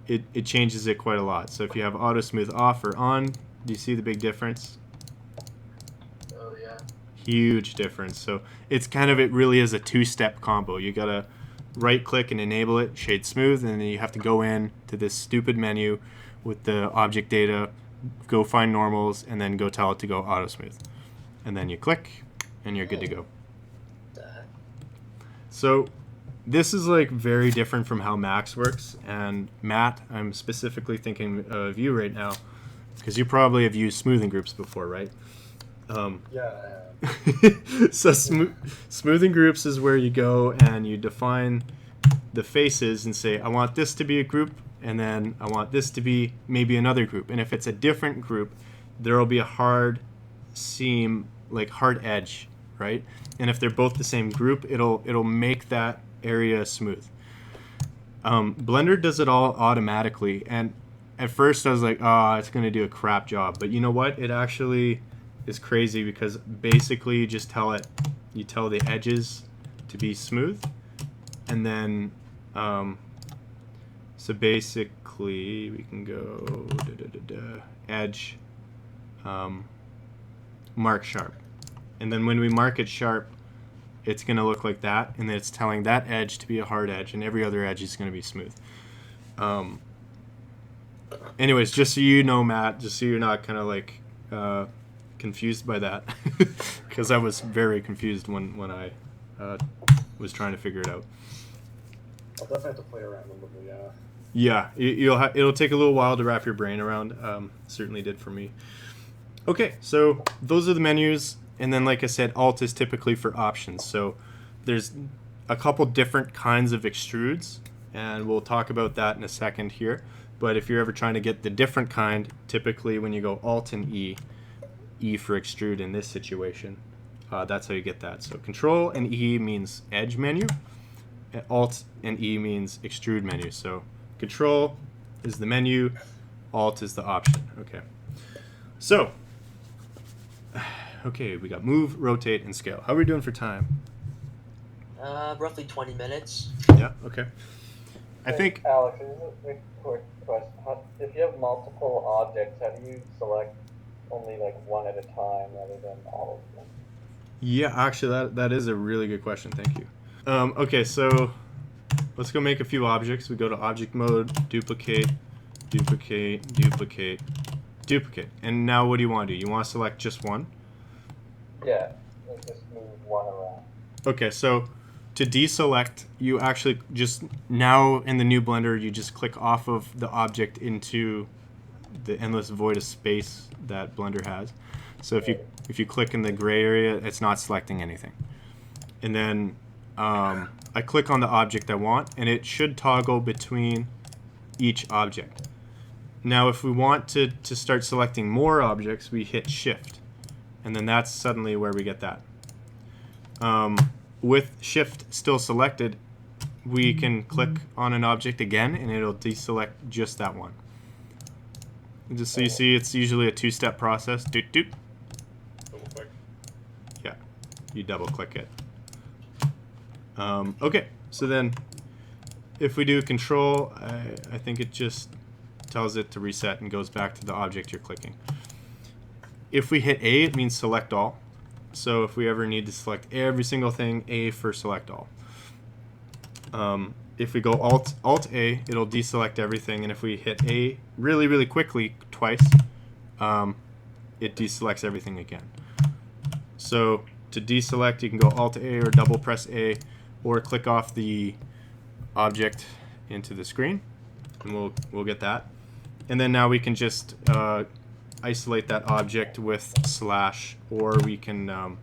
Speaker 1: it changes it quite a lot. So if you have auto smooth off or on, do you see the big difference?
Speaker 4: Oh yeah.
Speaker 1: Huge difference. So it really is a two-step combo. You gotta right click and enable it, shade smooth, and then you have to go in to this stupid menu with the object data, go find normals, and then go tell it to go auto smooth. And then you click and you're good to go. So this is like very different from how Max works. And Matt, I'm specifically thinking of you right now because you probably have used smoothing groups before, right?
Speaker 5: Yeah, I have.
Speaker 1: So smoothing groups is where you go and you define the faces and say, I want this to be a group, and then I want this to be maybe another group. And if it's a different group, there will be a hard seam, like hard edge, right? And if they're both the same group, it'll make that area smooth. Blender does it all automatically, and at first I was like, oh, it's gonna do a crap job. But you know what? It actually is crazy because basically you just tell the edges to be smooth, and then so basically we can go edge mark sharp. And then when we mark it sharp, it's going to look like that, and then it's telling that edge to be a hard edge, and every other edge is going to be smooth. Anyways, just so you know, Matt, just so you're not kind of like confused by that, because I was very confused when I was trying to figure it out.
Speaker 5: I'll definitely have to play around a little bit,
Speaker 1: Yeah, it'll take a little while to wrap your brain around. Certainly did for me. Okay, so those are the menus. And then, like I said, Alt is typically for options. So there's a couple different kinds of extrudes, and we'll talk about that in a second here. But if you're ever trying to get the different kind, typically when you go Alt and E for extrude in this situation, that's how you get that. So Control and E means edge menu. Alt and E means extrude menu. So Control is the menu, Alt is the option. Okay. So, okay, we got move, rotate, and scale. How are we doing for time?
Speaker 3: Roughly 20 minutes.
Speaker 1: Yeah, okay. I think...
Speaker 2: Alex, this is a quick question. If you have multiple objects, how do you select only like one at a time rather than all of them?
Speaker 1: Yeah, actually, that is a really good question. Thank you. Okay, so let's go make a few objects. We go to object mode, duplicate, duplicate, duplicate, duplicate. And now what do you want to do? You want to select just one?
Speaker 2: Yeah, let's just move one around.
Speaker 1: Okay, so to deselect, you actually just, now in the new Blender, you just click off of the object into the endless void of space that Blender has. So if you click in the gray area, it's not selecting anything. And then I click on the object I want, and it should toggle between each object. Now, if we want to start selecting more objects, we hit Shift, and then that's suddenly where we get that. With Shift still selected, we can click on an object again, and it'll deselect just that one. And just so you see, it's usually a two-step process. Doot, doot.
Speaker 6: Double click.
Speaker 1: Yeah, you double-click it. Okay, so then if we do Control, I think it just tells it to reset and goes back to the object you're clicking. If we hit A, it means select all. So if we ever need to select every single thing, A for select all. If we go Alt A, it'll deselect everything, and if we hit A really, really quickly twice, it deselects everything again. So to deselect, you can go Alt A or double press A, or click off the object into the screen, and we'll get that. And then now we can just isolate that object with slash, or we can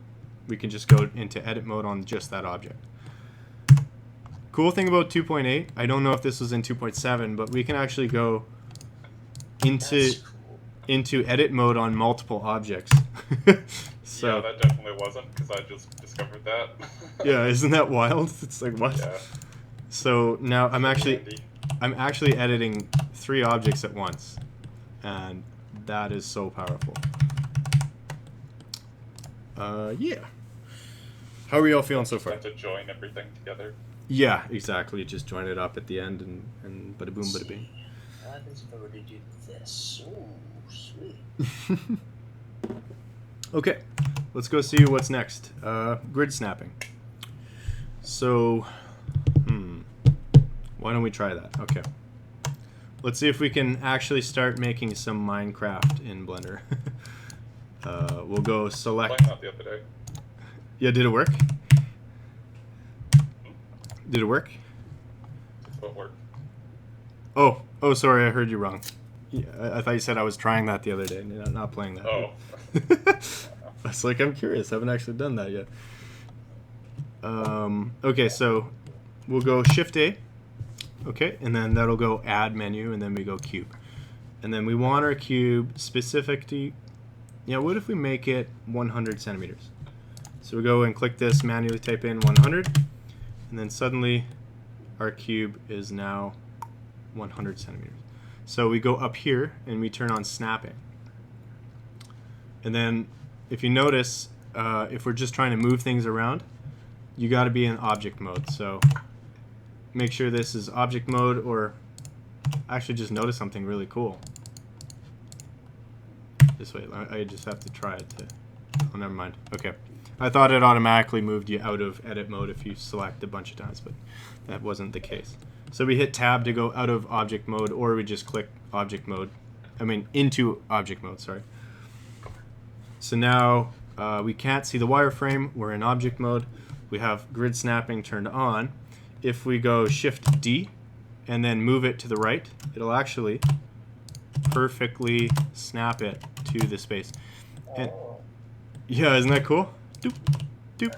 Speaker 1: just go into edit mode on just that object. Cool thing about 2.8, I don't know if this was in 2.7, but we can actually go into edit mode on multiple objects. So
Speaker 6: yeah, that definitely wasn't, because I just discovered that.
Speaker 1: yeah, isn't that wild? It's like, what?
Speaker 6: Yeah.
Speaker 1: So now I'm actually
Speaker 6: Handy.
Speaker 1: editing 3 objects at once, and that is so powerful. Yeah. How are you all feeling so
Speaker 6: Just
Speaker 1: far?
Speaker 6: have to join everything together.
Speaker 1: Yeah, exactly. Just join it up at the end, and bada boom, bada bing.
Speaker 3: What happens if I were to do this? Ooh, sweet.
Speaker 1: Okay, let's go see what's next. Grid snapping. So, why don't we try that? Okay. Let's see if we can actually start making some Minecraft in Blender. We'll go select.
Speaker 6: Playing that the other day.
Speaker 1: Yeah, did it work? Did it work?
Speaker 6: That's what worked.
Speaker 1: Oh, sorry, I heard you wrong. Yeah, I thought you said I was trying that the other day, not playing that.
Speaker 6: Oh.
Speaker 1: I was like, I'm curious. I haven't actually done that yet. Okay, so we'll go Shift A. Okay, and then that'll go Add Menu, and then we go Cube. And then we want our cube specific to... Yeah, what if we make it 100 centimeters? So we go and click this, manually type in 100, and then suddenly our cube is now 100 centimeters. So we go up here, and we turn on snapping. And then, if you notice, if we're just trying to move things around, you got to be in object mode. So make sure this is object mode, or actually just notice something really cool. Just wait, I just have to try it to... Oh, never mind. Okay. I thought it automatically moved you out of edit mode if you select a bunch of times, but that wasn't the case. So we hit tab to go out of object mode, or we just click object mode. Into object mode, sorry. So now we can't see the wireframe. We're in object mode. We have grid snapping turned on. If we go Shift D and then move it to the right, it'll actually perfectly snap it to the space. And yeah, isn't that cool? Doop, doop.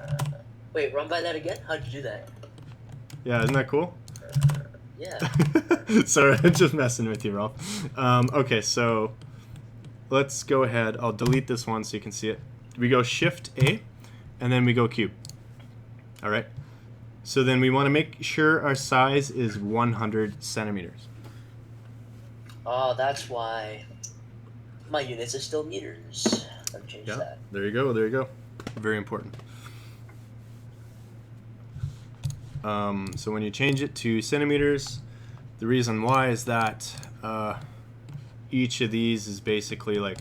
Speaker 3: Wait, run by that again? How'd you do that?
Speaker 1: Yeah, isn't that cool?
Speaker 3: Yeah.
Speaker 1: Sorry, I'm just messing with you, Ralph. Okay, so let's go ahead. I'll delete this one so you can see it. We go Shift A, and then we go Cube. All right. So then we want to make sure our size is 100 centimeters.
Speaker 3: Oh, that's why my units are still meters. I've changed
Speaker 1: Yeah,
Speaker 3: that.
Speaker 1: there you go. There you go. Very important. So when you change it to centimeters, the reason why is that each of these is basically like,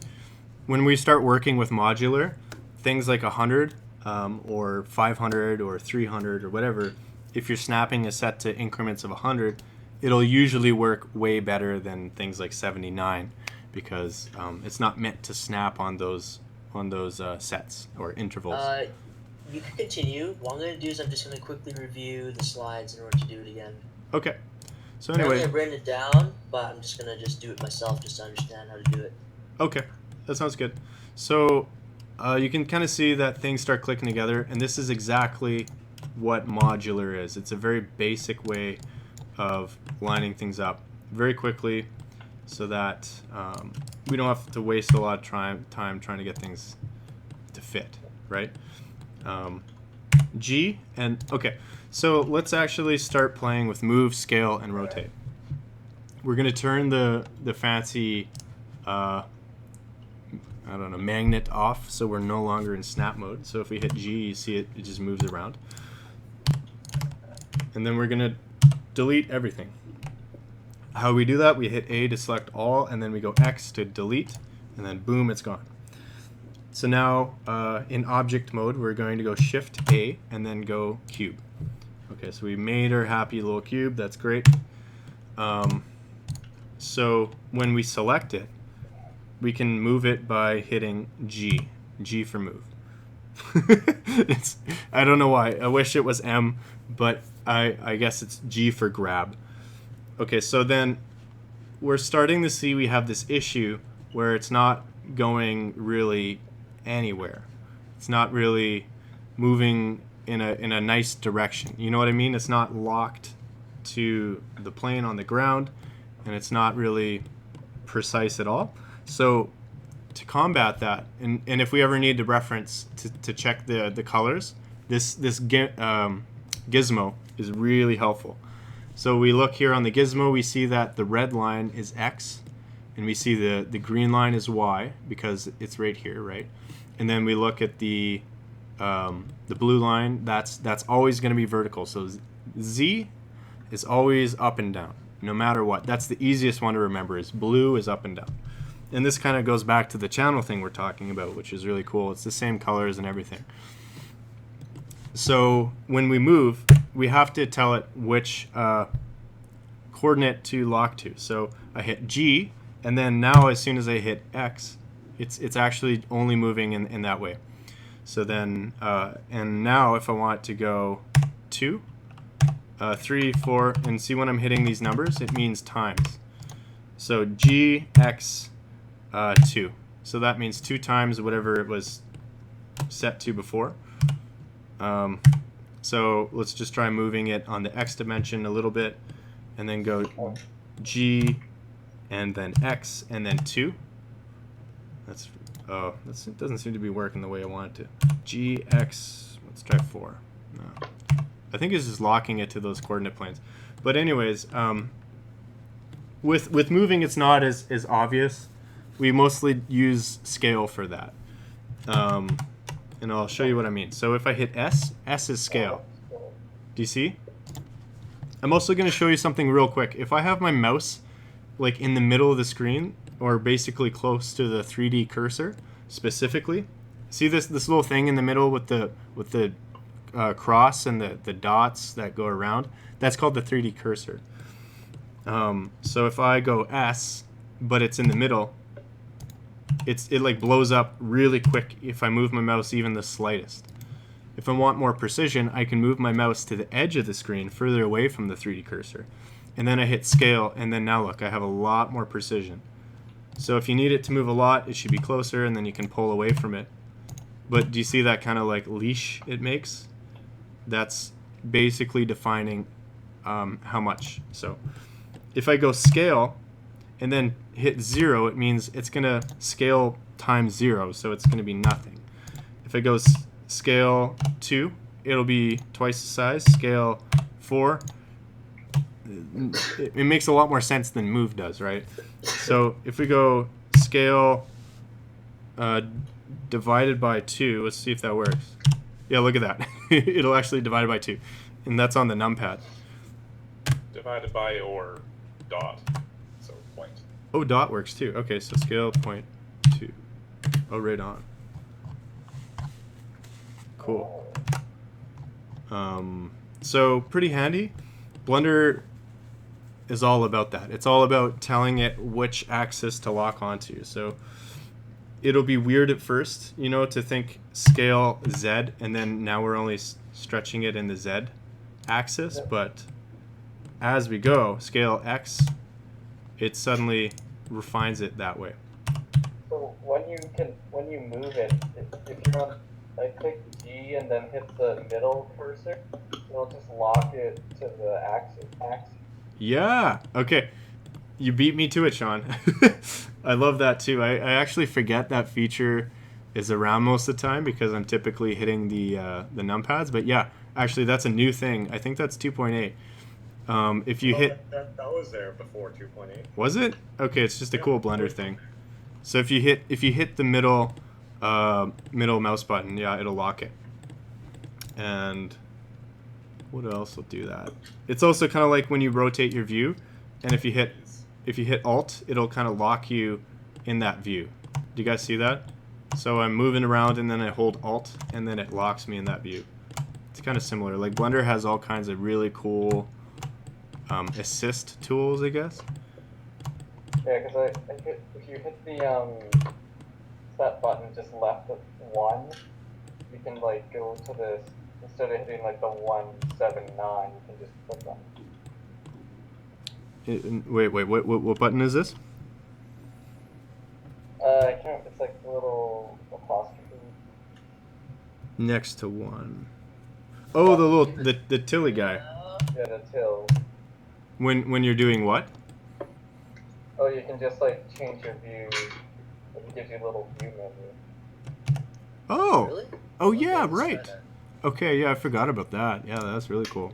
Speaker 1: when we start working with modular, things like 100 or 500 or 300 or whatever, if you're snapping a set to increments of 100, it'll usually work way better than things like 79 because it's not meant to snap on those sets or intervals.
Speaker 3: You can continue. What I'm going to do is I'm just going to quickly review the slides in order to do it again.
Speaker 1: Okay. So
Speaker 3: Apparently
Speaker 1: anyway.
Speaker 3: I've written it down, but I'm just going to do it myself just to understand how to do it.
Speaker 1: Okay, that sounds good. So you can kind of see that things start clicking together, and this is exactly what modular is. It's a very basic way of lining things up very quickly so that we don't have to waste a lot of time trying to get things to fit, right? G and okay, so let's actually start playing with move, scale, and rotate. We're going to turn the fancy I don't know, magnet off, so we're no longer in snap mode. So if we hit G, you see it just moves around. And then we're going to delete everything. How we do that, we hit A to select all, and then we go X to delete, and then boom, it's gone. So now in object mode, we're going to go Shift A and then go cube. Okay, so we made our happy little cube. That's great. So when we select it, we can move it by hitting G. G for move. I don't know why. I wish it was M, but I guess it's G for grab. Okay, so then we're starting to see we have this issue where it's not going really anywhere. It's not really moving in a nice direction. You know what I mean? It's not locked to the plane on the ground, and it's not really precise at all. So to combat that, and if we ever need to reference to check the colors, this gizmo is really helpful. So we look here on the gizmo, we see that the red line is X, and we see the green line is Y because it's right here, right? And then we look at the blue line, that's always going to be vertical. So Z is always up and down, no matter what. That's the easiest one to remember, is blue is up and down. And this kind of goes back to the channel thing we're talking about, which is really cool. It's the same colors and everything. So when we move, we have to tell it which coordinate to lock to. So I hit G, and then now as soon as I hit X, it's actually only moving in that way. So then, and now if I want to go 2, 3, 4, and see when I'm hitting these numbers, it means times. So G, X, 2. So that means 2 times whatever it was set to before. So let's just try moving it on the X dimension a little bit, and then go G, and then X, and then 2. It doesn't seem to be working the way I want it to. G, X, let's try 4. No. I think it's just locking it to those coordinate planes. But anyways, with moving, it's not as obvious. We mostly use scale for that. And I'll show you what I mean. So if I hit S, S is scale. Do you see? I'm also going to show you something real quick. If I have my mouse like in the middle of the screen, or basically close to the 3D cursor specifically, see this little thing in the middle with the cross and the dots that go around? That's called the 3D cursor. So if I go S, but it's in the middle, it like blows up really quick if I move my mouse even the slightest. If I want more precision, I can move my mouse to the edge of the screen further away from the 3D cursor. And then I hit scale, and then now look, I have a lot more precision. So if you need it to move a lot, it should be closer, and then you can pull away from it. But do you see that kind of like leash it makes? That's basically defining how much. So if I go scale and then hit 0, it means it's going to scale times 0, so it's going to be nothing. If I go scale 2, it'll be twice the size. Scale 4, it makes a lot more sense than move does, right? So if we go scale divided by 2, let's see if that works. Yeah, look at that. It'll actually divide it by 2, and that's on the numpad.
Speaker 6: Divided by or dot, so point.
Speaker 1: Oh, dot works too. Okay, so scale 0.2. Oh, right on. Cool. So pretty handy. Blender is all about that. It's all about telling it which axis to lock onto. So it'll be weird at first, you know, to think scale Z, and then now we're only stretching it in the Z axis, but as we go, scale X, it suddenly refines it that way.
Speaker 2: So when you move it, if you're on I click G and then hit the middle cursor, it'll just lock it to the axis.
Speaker 1: Yeah. Okay. You beat me to it, Sean. I love that too. I actually forget that feature is around most of the time because I'm typically hitting the numpads. But yeah, actually that's a new thing. I think that's 2.8. If you hit,
Speaker 5: that was there before 2.8.
Speaker 1: was it? Okay, it's just a cool Blender thing. So if you hit the middle mouse button, yeah, it'll lock it. And what else will do that? It's also kind of like when you rotate your view, and if you hit Alt, it'll kind of lock you in that view. Do you guys see that? So I'm moving around and then I hold Alt and then it locks me in that view. It's kind of similar. Like Blender has all kinds of really cool assist tools, I guess.
Speaker 2: Yeah, because if you hit the set button just left of 1, you can like go to this, instead of hitting like the 179, you can just click on it.
Speaker 1: Wait, what button is this?
Speaker 2: I can't, it's like the little apostrophe.
Speaker 1: Next to 1. Oh, the tilly guy.
Speaker 2: Yeah, the till.
Speaker 1: When you're doing what?
Speaker 2: Oh, you can just like change your view. It gives you a little view menu.
Speaker 1: Oh.
Speaker 3: Really?
Speaker 1: Oh
Speaker 3: Okay,
Speaker 1: yeah,
Speaker 3: let's try
Speaker 1: right.
Speaker 3: that.
Speaker 1: Okay, yeah, I forgot about that. Yeah, that's really cool.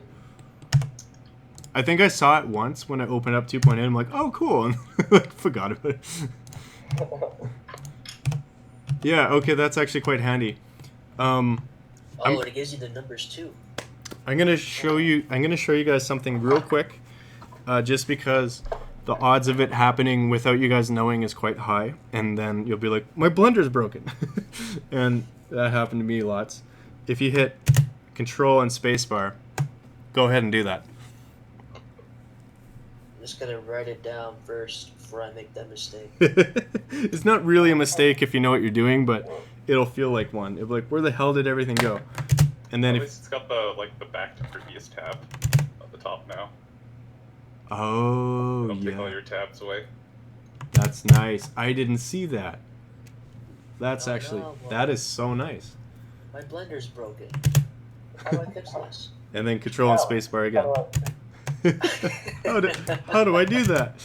Speaker 1: I think I saw it once when I opened up 2.8. I'm like, oh, cool, and like forgot about it. Yeah, okay, that's actually quite handy.
Speaker 3: Oh, and it gives you the numbers too.
Speaker 1: I'm gonna show you guys something real quick, just because the odds of it happening without you guys knowing is quite high, and then you'll be like, my Blender's broken, and that happened to me lots. If you hit Control and Spacebar, go ahead and do that.
Speaker 3: I'm just gonna write it down first before I make that mistake.
Speaker 1: It's not really a mistake if you know what you're doing, but it'll feel like one. It'll be like, where the hell did everything go? And then
Speaker 6: At
Speaker 1: if
Speaker 6: least it's got the back to previous tab at the top now.
Speaker 1: oh
Speaker 6: It'll take all
Speaker 1: yeah,
Speaker 6: your tabs away.
Speaker 1: that's nice. I didn't see that. That's
Speaker 3: Oh,
Speaker 1: actually
Speaker 3: no, well-
Speaker 1: that is so nice.
Speaker 3: My Blender's broken. How do I fix this?
Speaker 1: And then Control and Spacebar again.
Speaker 2: How do
Speaker 1: How do I do that?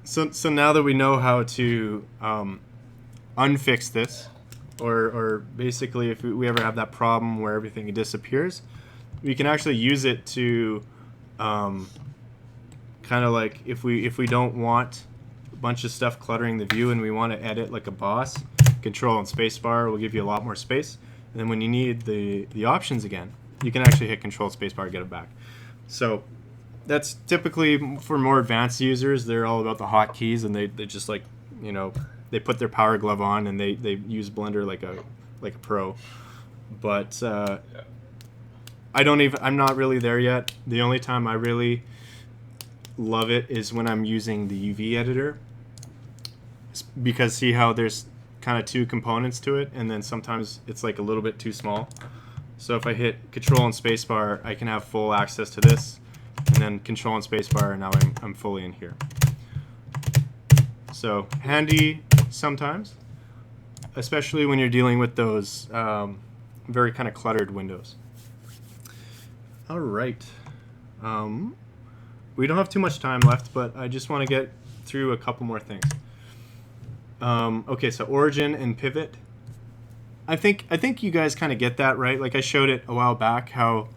Speaker 1: So now that we know how to unfix this, or basically if we ever have that problem where everything disappears, we can actually use it to kind of like if we don't want a bunch of stuff cluttering the view and we want to edit like a boss, Control and Spacebar will give you a lot more space. And then when you need the options again, you can actually hit Control Spacebar to get it back. So that's typically for more advanced users. They're all about the hotkeys, and they just like, you know, they put their power glove on and they use Blender like a pro. But I'm not really there yet. The only time I really love it is when I'm using the UV editor, because see how there's kind of two components to it, and then sometimes it's like a little bit too small. So if I hit Control and Spacebar, I can have full access to this, and then Control and Spacebar, and now I'm fully in here. So handy sometimes, especially when you're dealing with those very kind of cluttered windows. All right. We don't have too much time left, but I just want to get through a couple more things. Okay, so origin and pivot. I think you guys kind of get that, right? Like I showed it a while back, how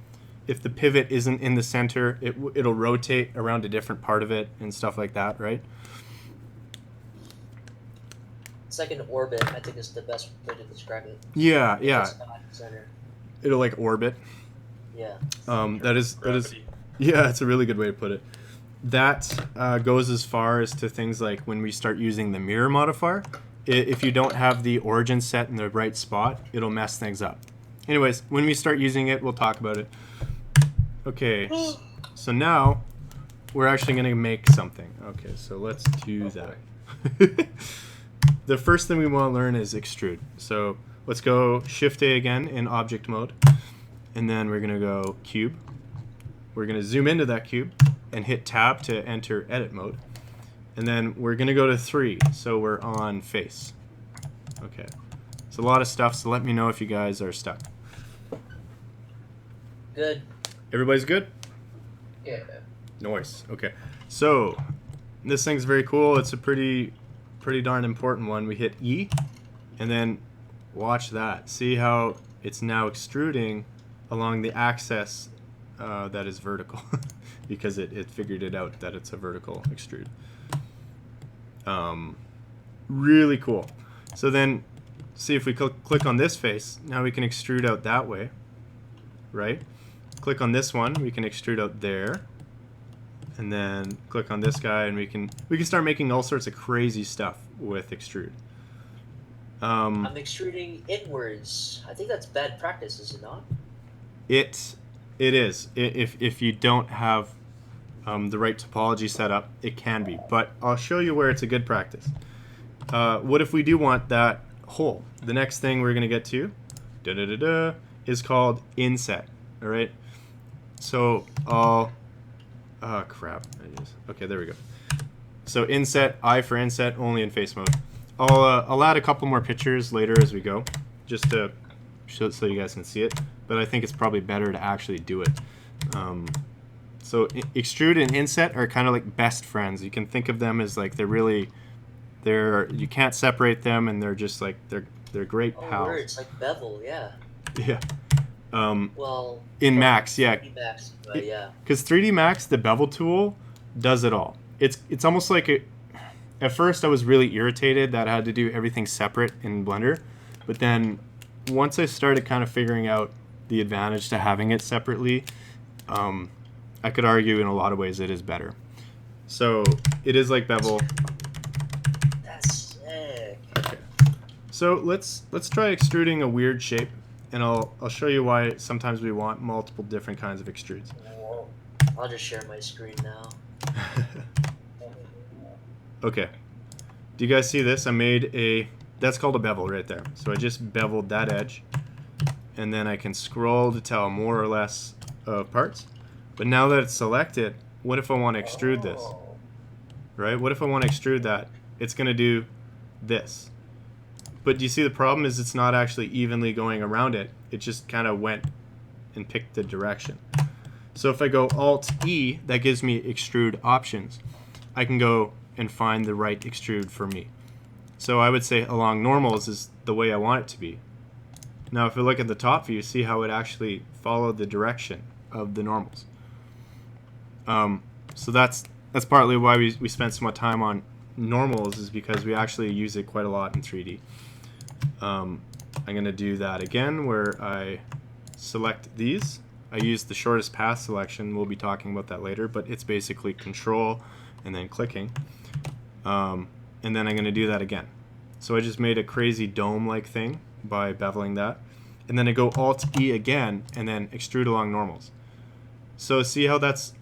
Speaker 1: if the pivot isn't in the center, it'll rotate around a different part of it and stuff like that, right?
Speaker 3: It's like an orbit, I think is the best way to describe it.
Speaker 1: Yeah,
Speaker 3: If
Speaker 1: yeah.
Speaker 3: it's not in the center.
Speaker 1: It'll like orbit.
Speaker 3: Yeah.
Speaker 1: That is
Speaker 6: Gravity.
Speaker 1: yeah, it's a really good way to put it. That goes as far as to things like when we start using the mirror modifier. If you don't have the origin set in the right spot, it'll mess things up. Anyways, when we start using it, we'll talk about it. Okay, so now we're actually going to make something. Okay, so let's do that. The first thing we want to learn is extrude. So let's go Shift A again in object mode, and then we're going to go cube. We're going to zoom into that cube and hit tab to enter edit mode. And then we're going to go to 3, so we're on face. Okay. It's a lot of stuff, so let me know if you guys are stuck.
Speaker 3: Good.
Speaker 1: Everybody's good?
Speaker 4: Yeah.
Speaker 1: Noise. Okay. So, this thing's very cool. It's a pretty darn important one. We hit E, and then watch that. See how it's now extruding along the axis that is vertical because it figured it out that it's a vertical extrude. Really cool. So then, see if we click on this face, now we can extrude out that way, right? Click on this one, we can extrude out there. And then click on this guy, and we can start making all sorts of crazy stuff with extrude.
Speaker 3: I'm extruding inwards. I think that's bad practice, is it not?
Speaker 1: It is. If you don't have the right topology set up, it can be. But I'll show you where it's a good practice. What if we do want that hole? The next thing we're going to get to is called inset. All right. So I'll. Oh crap! Okay, there we go. So inset, I for inset, only in face mode. I'll add a couple more pictures later as we go, just to show so you guys can see it. But I think it's probably better to actually do it. So extrude and inset are kind of like best friends. You can think of them as like you can't separate them, and they're just like they're great pals.
Speaker 3: Words like bevel, yeah.
Speaker 1: Yeah.
Speaker 3: Well,
Speaker 1: in Max, yeah.
Speaker 3: 3D Max, but yeah.
Speaker 1: Because 3D Max, the bevel tool, does it all. It's almost like at first I was really irritated that I had to do everything separate in Blender, but then once I started kind of figuring out the advantage to having it separately, I could argue in a lot of ways it is better. So it is like bevel.
Speaker 3: That's sick.
Speaker 1: Okay. So let's try extruding a weird shape. And I'll show you why sometimes we want multiple different kinds of extrudes.
Speaker 3: I'll just share my screen now.
Speaker 1: Okay. Do you guys see this? I made that's called a bevel right there. So I just beveled that edge. And then I can scroll to tell more or less of parts. But now that it's selected, what if I want to extrude this? Right? What if I want to extrude that? It's going to do this. But do you see the problem is it's not actually evenly going around it. It just kind of went and picked the direction. So if I go Alt-E, that gives me extrude options. I can go and find the right extrude for me. So I would say along normals is the way I want it to be. Now if we look at the top view, see how it actually followed the direction of the normals. So that's partly why we spent so much time on normals, is because we actually use it quite a lot in 3D. I'm going to do that again where I select these. I use the shortest path selection. We'll be talking about that later, but it's basically control and then clicking. And then I'm going to do that again. So I just made a crazy dome-like thing by beveling that. And then I go Alt-E again and then extrude along normals. So see how that's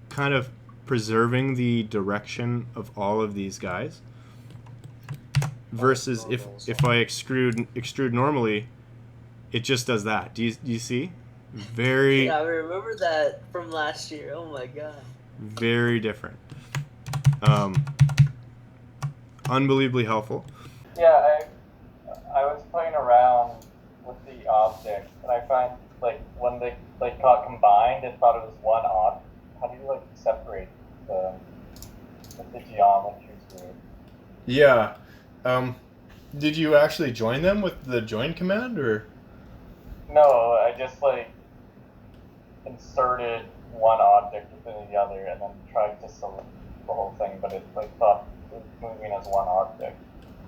Speaker 1: kind of preserving the direction of all of these guys? Versus if I extrude normally, it just does that. Do you see? Very.
Speaker 3: Yeah, I remember that from last year. Oh my god.
Speaker 1: Very different. Unbelievably helpful.
Speaker 2: Yeah, I was playing around with the objects, and I find like when they got combined, it thought it was one object. How do you like separate the geometries here?
Speaker 1: Yeah. Did you actually join them with the join command, or?
Speaker 2: No, I just like inserted one object within the other and then tried to select the whole thing, but it like thought it was moving as one object.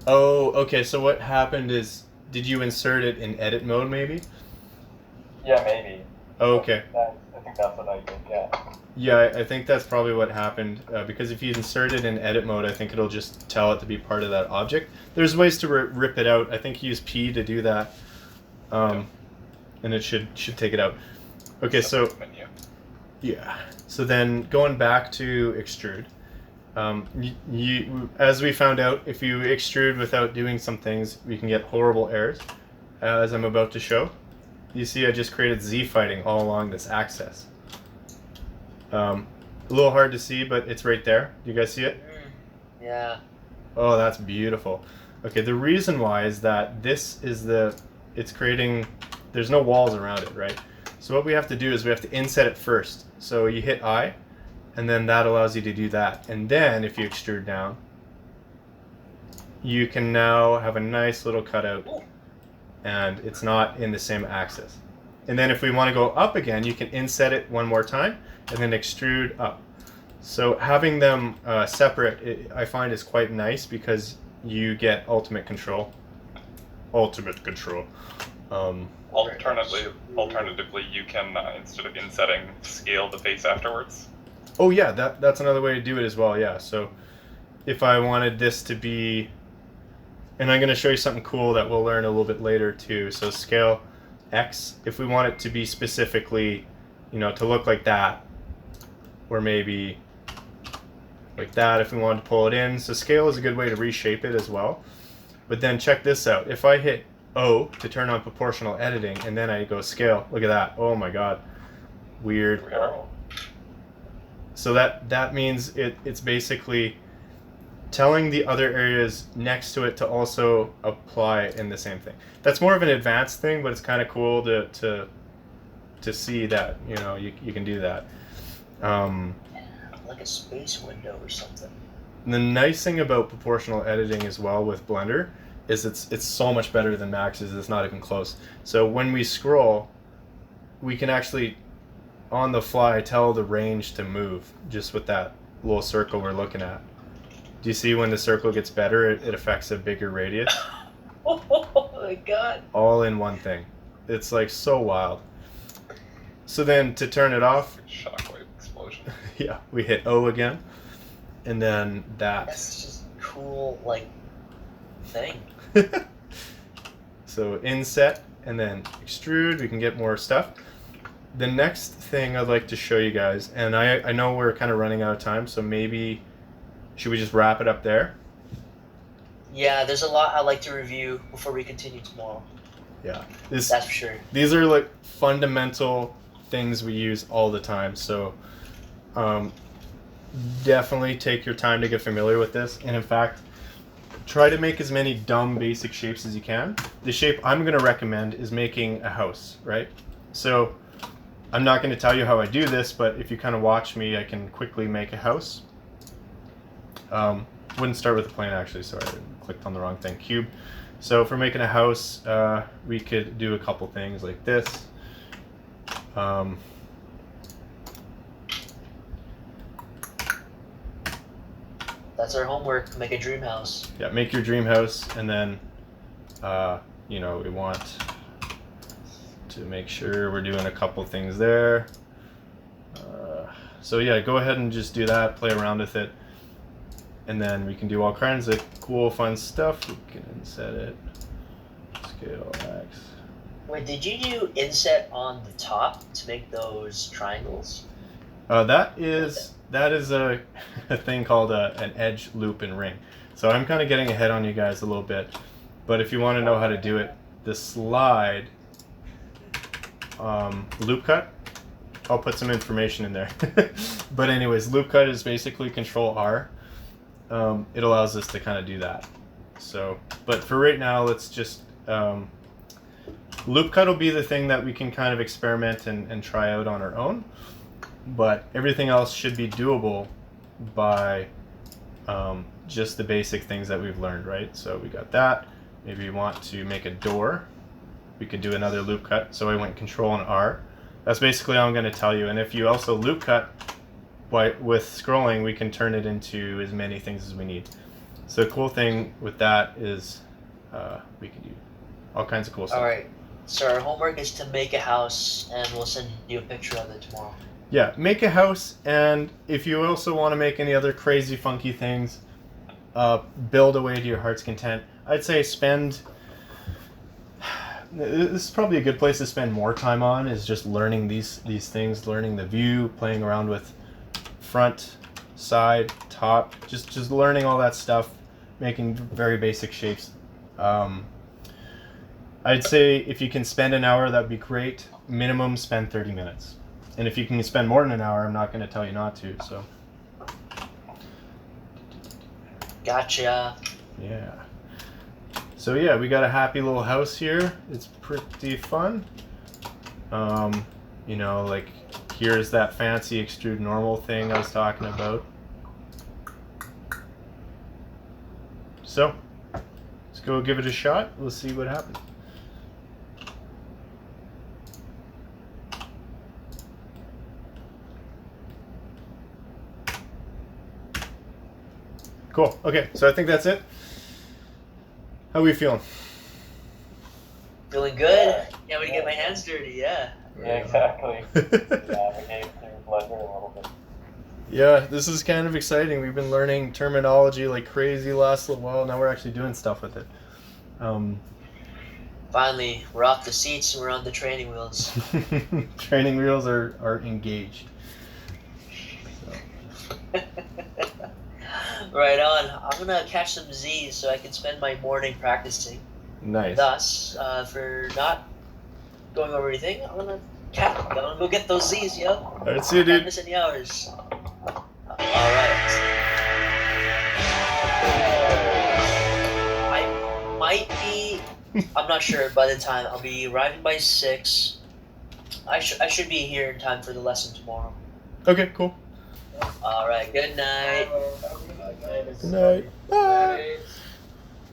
Speaker 1: Oh, okay. So what happened is, did you insert it in edit mode, maybe?
Speaker 2: Yeah, maybe.
Speaker 1: Oh, okay.
Speaker 2: I think that's what I did. Yeah.
Speaker 1: Yeah, I think that's probably what happened, because if you insert it in edit mode, I think it'll just tell it to be part of that object. There's ways to rip it out. I think you use P to do that, and it should take it out. Okay, so yeah. So then going back to extrude, as we found out, if you extrude without doing some things, we can get horrible errors, as I'm about to show. You see, I just created Z fighting all along this axis. A little hard to see, but it's right there. Do you guys see it?
Speaker 3: Yeah.
Speaker 1: Oh, that's beautiful. Okay, the reason why is that it's creating, there's no walls around it, right? So what we have to do is we have to inset it first. So you hit I, and then that allows you to do that. And then if you extrude down, you can now have a nice little cutout, and it's not in the same axis. And then if we want to go up again, you can inset it one more time, and then extrude up. So having them separate, I find is quite nice because you get ultimate control. Ultimate control.
Speaker 6: Alternatively, you can instead of insetting, scale the face afterwards.
Speaker 1: Oh yeah, that's another way to do it as well. Yeah. So if I wanted this to be, and I'm going to show you something cool that we'll learn a little bit later too. So scale X. If we want it to be specifically, to look like that, or maybe like that if we wanted to pull it in. So scale is a good way to reshape it as well. But then check this out. If I hit O to turn on proportional editing and then I go scale, look at that. Oh my god. Weird. So that means it's basically telling the other areas next to it to also apply in the same thing. That's more of an advanced thing, but it's kind of cool to see that, you can do that.
Speaker 3: Like a space window or something.
Speaker 1: The nice thing about proportional editing as well with Blender is it's so much better than Max's. It's not even close. So when we scroll, we can actually on the fly tell the range to move just with that little circle we're looking at. Do you see when the circle gets better, it affects a bigger radius?
Speaker 3: Oh my god.
Speaker 1: All in one thing. It's like so wild. So then to turn it off,
Speaker 6: Shockwave explosion.
Speaker 1: yeah, we hit O again, and then that.
Speaker 3: That's just cool, thing.
Speaker 1: So inset and then extrude, we can get more stuff. The next thing I'd like to show you guys, and I know we're kind of running out of time, so maybe should we just wrap it up there?
Speaker 3: Yeah, there's a lot I'd like to review before we continue tomorrow.
Speaker 1: Yeah,
Speaker 3: That's for sure.
Speaker 1: These are like fundamental things we use all the time, so definitely take your time to get familiar with this. And in fact, try to make as many dumb basic shapes as you can. The shape I'm going to recommend is making a house, right? So I'm not going to tell you how I do this, but if you kind of watch me, I can quickly make a house. Wouldn't start with a plane actually, sorry, I clicked on the wrong thing. Cube. So for making a house, we could do a couple things like this.
Speaker 3: That's our homework. Make a dream house.
Speaker 1: Yeah, make your dream house, and then we want to make sure we're doing a couple things there. So yeah, go ahead and just do that, play around with it, and then we can do all kinds of cool, fun stuff. We can inset it, scale X.
Speaker 3: Wait, did you do inset on the top to make those triangles?
Speaker 1: That is a thing called an edge, loop, and ring. So I'm kind of getting ahead on you guys a little bit, but if you want to know how to do it, the slide loop cut, I'll put some information in there. But anyways, loop cut is basically Control R. It allows us to kind of do that. So, but for right now, let's just loop cut will be the thing that we can kind of experiment and try out on our own. But everything else should be doable by just the basic things that we've learned, right? So we got that. Maybe we want to make a door. We could do another loop cut. So I went Control and R. That's basically all I'm going to tell you. And if you also loop cut with scrolling, we can turn it into as many things as we need. So the cool thing with that is we can do all kinds of cool stuff.
Speaker 3: All right. So our homework is to make a house, and we'll send you a picture of it tomorrow.
Speaker 1: Yeah, make a house, and if you also want to make any other crazy, funky things, build away to your heart's content. I'd say this is probably a good place to spend more time on, is just learning these things, learning the view, playing around with front, side, top, just learning all that stuff, making very basic shapes. I'd say if you can spend an hour, that'd be great. Minimum, spend 30 minutes. And if you can spend more than an hour, I'm not going to tell you not to. So.
Speaker 3: Gotcha.
Speaker 1: Yeah. So yeah, we got a happy little house here. It's pretty fun. You know, like here's that fancy extrude normal thing I was talking about. So let's go give it a shot. We'll see what happens. Cool. Okay, so I think that's it. How are we feeling?
Speaker 3: Feeling good? Yeah, when you get my hands dirty, yeah.
Speaker 2: Yeah, exactly. Yeah, we gave through Blender a little bit.
Speaker 1: Yeah, this is kind of exciting. We've been learning terminology like crazy last little while. Now we're actually doing stuff with it.
Speaker 3: Finally, we're off the seats and we're on the training wheels.
Speaker 1: Training wheels are engaged. So.
Speaker 3: Right on. I'm gonna catch some Z's so I can spend my morning practicing.
Speaker 1: Nice.
Speaker 3: Thus, for not going over anything, I'm gonna go get those Z's, yo.
Speaker 1: Alright, see you,
Speaker 3: Not
Speaker 1: dude.
Speaker 3: miss any hours. Alright. I might be, I'm not sure by the time. I'll be arriving by 6. I should be here in time for the lesson tomorrow.
Speaker 1: Okay, cool.
Speaker 3: Alright, good night.
Speaker 1: Good night. Bye.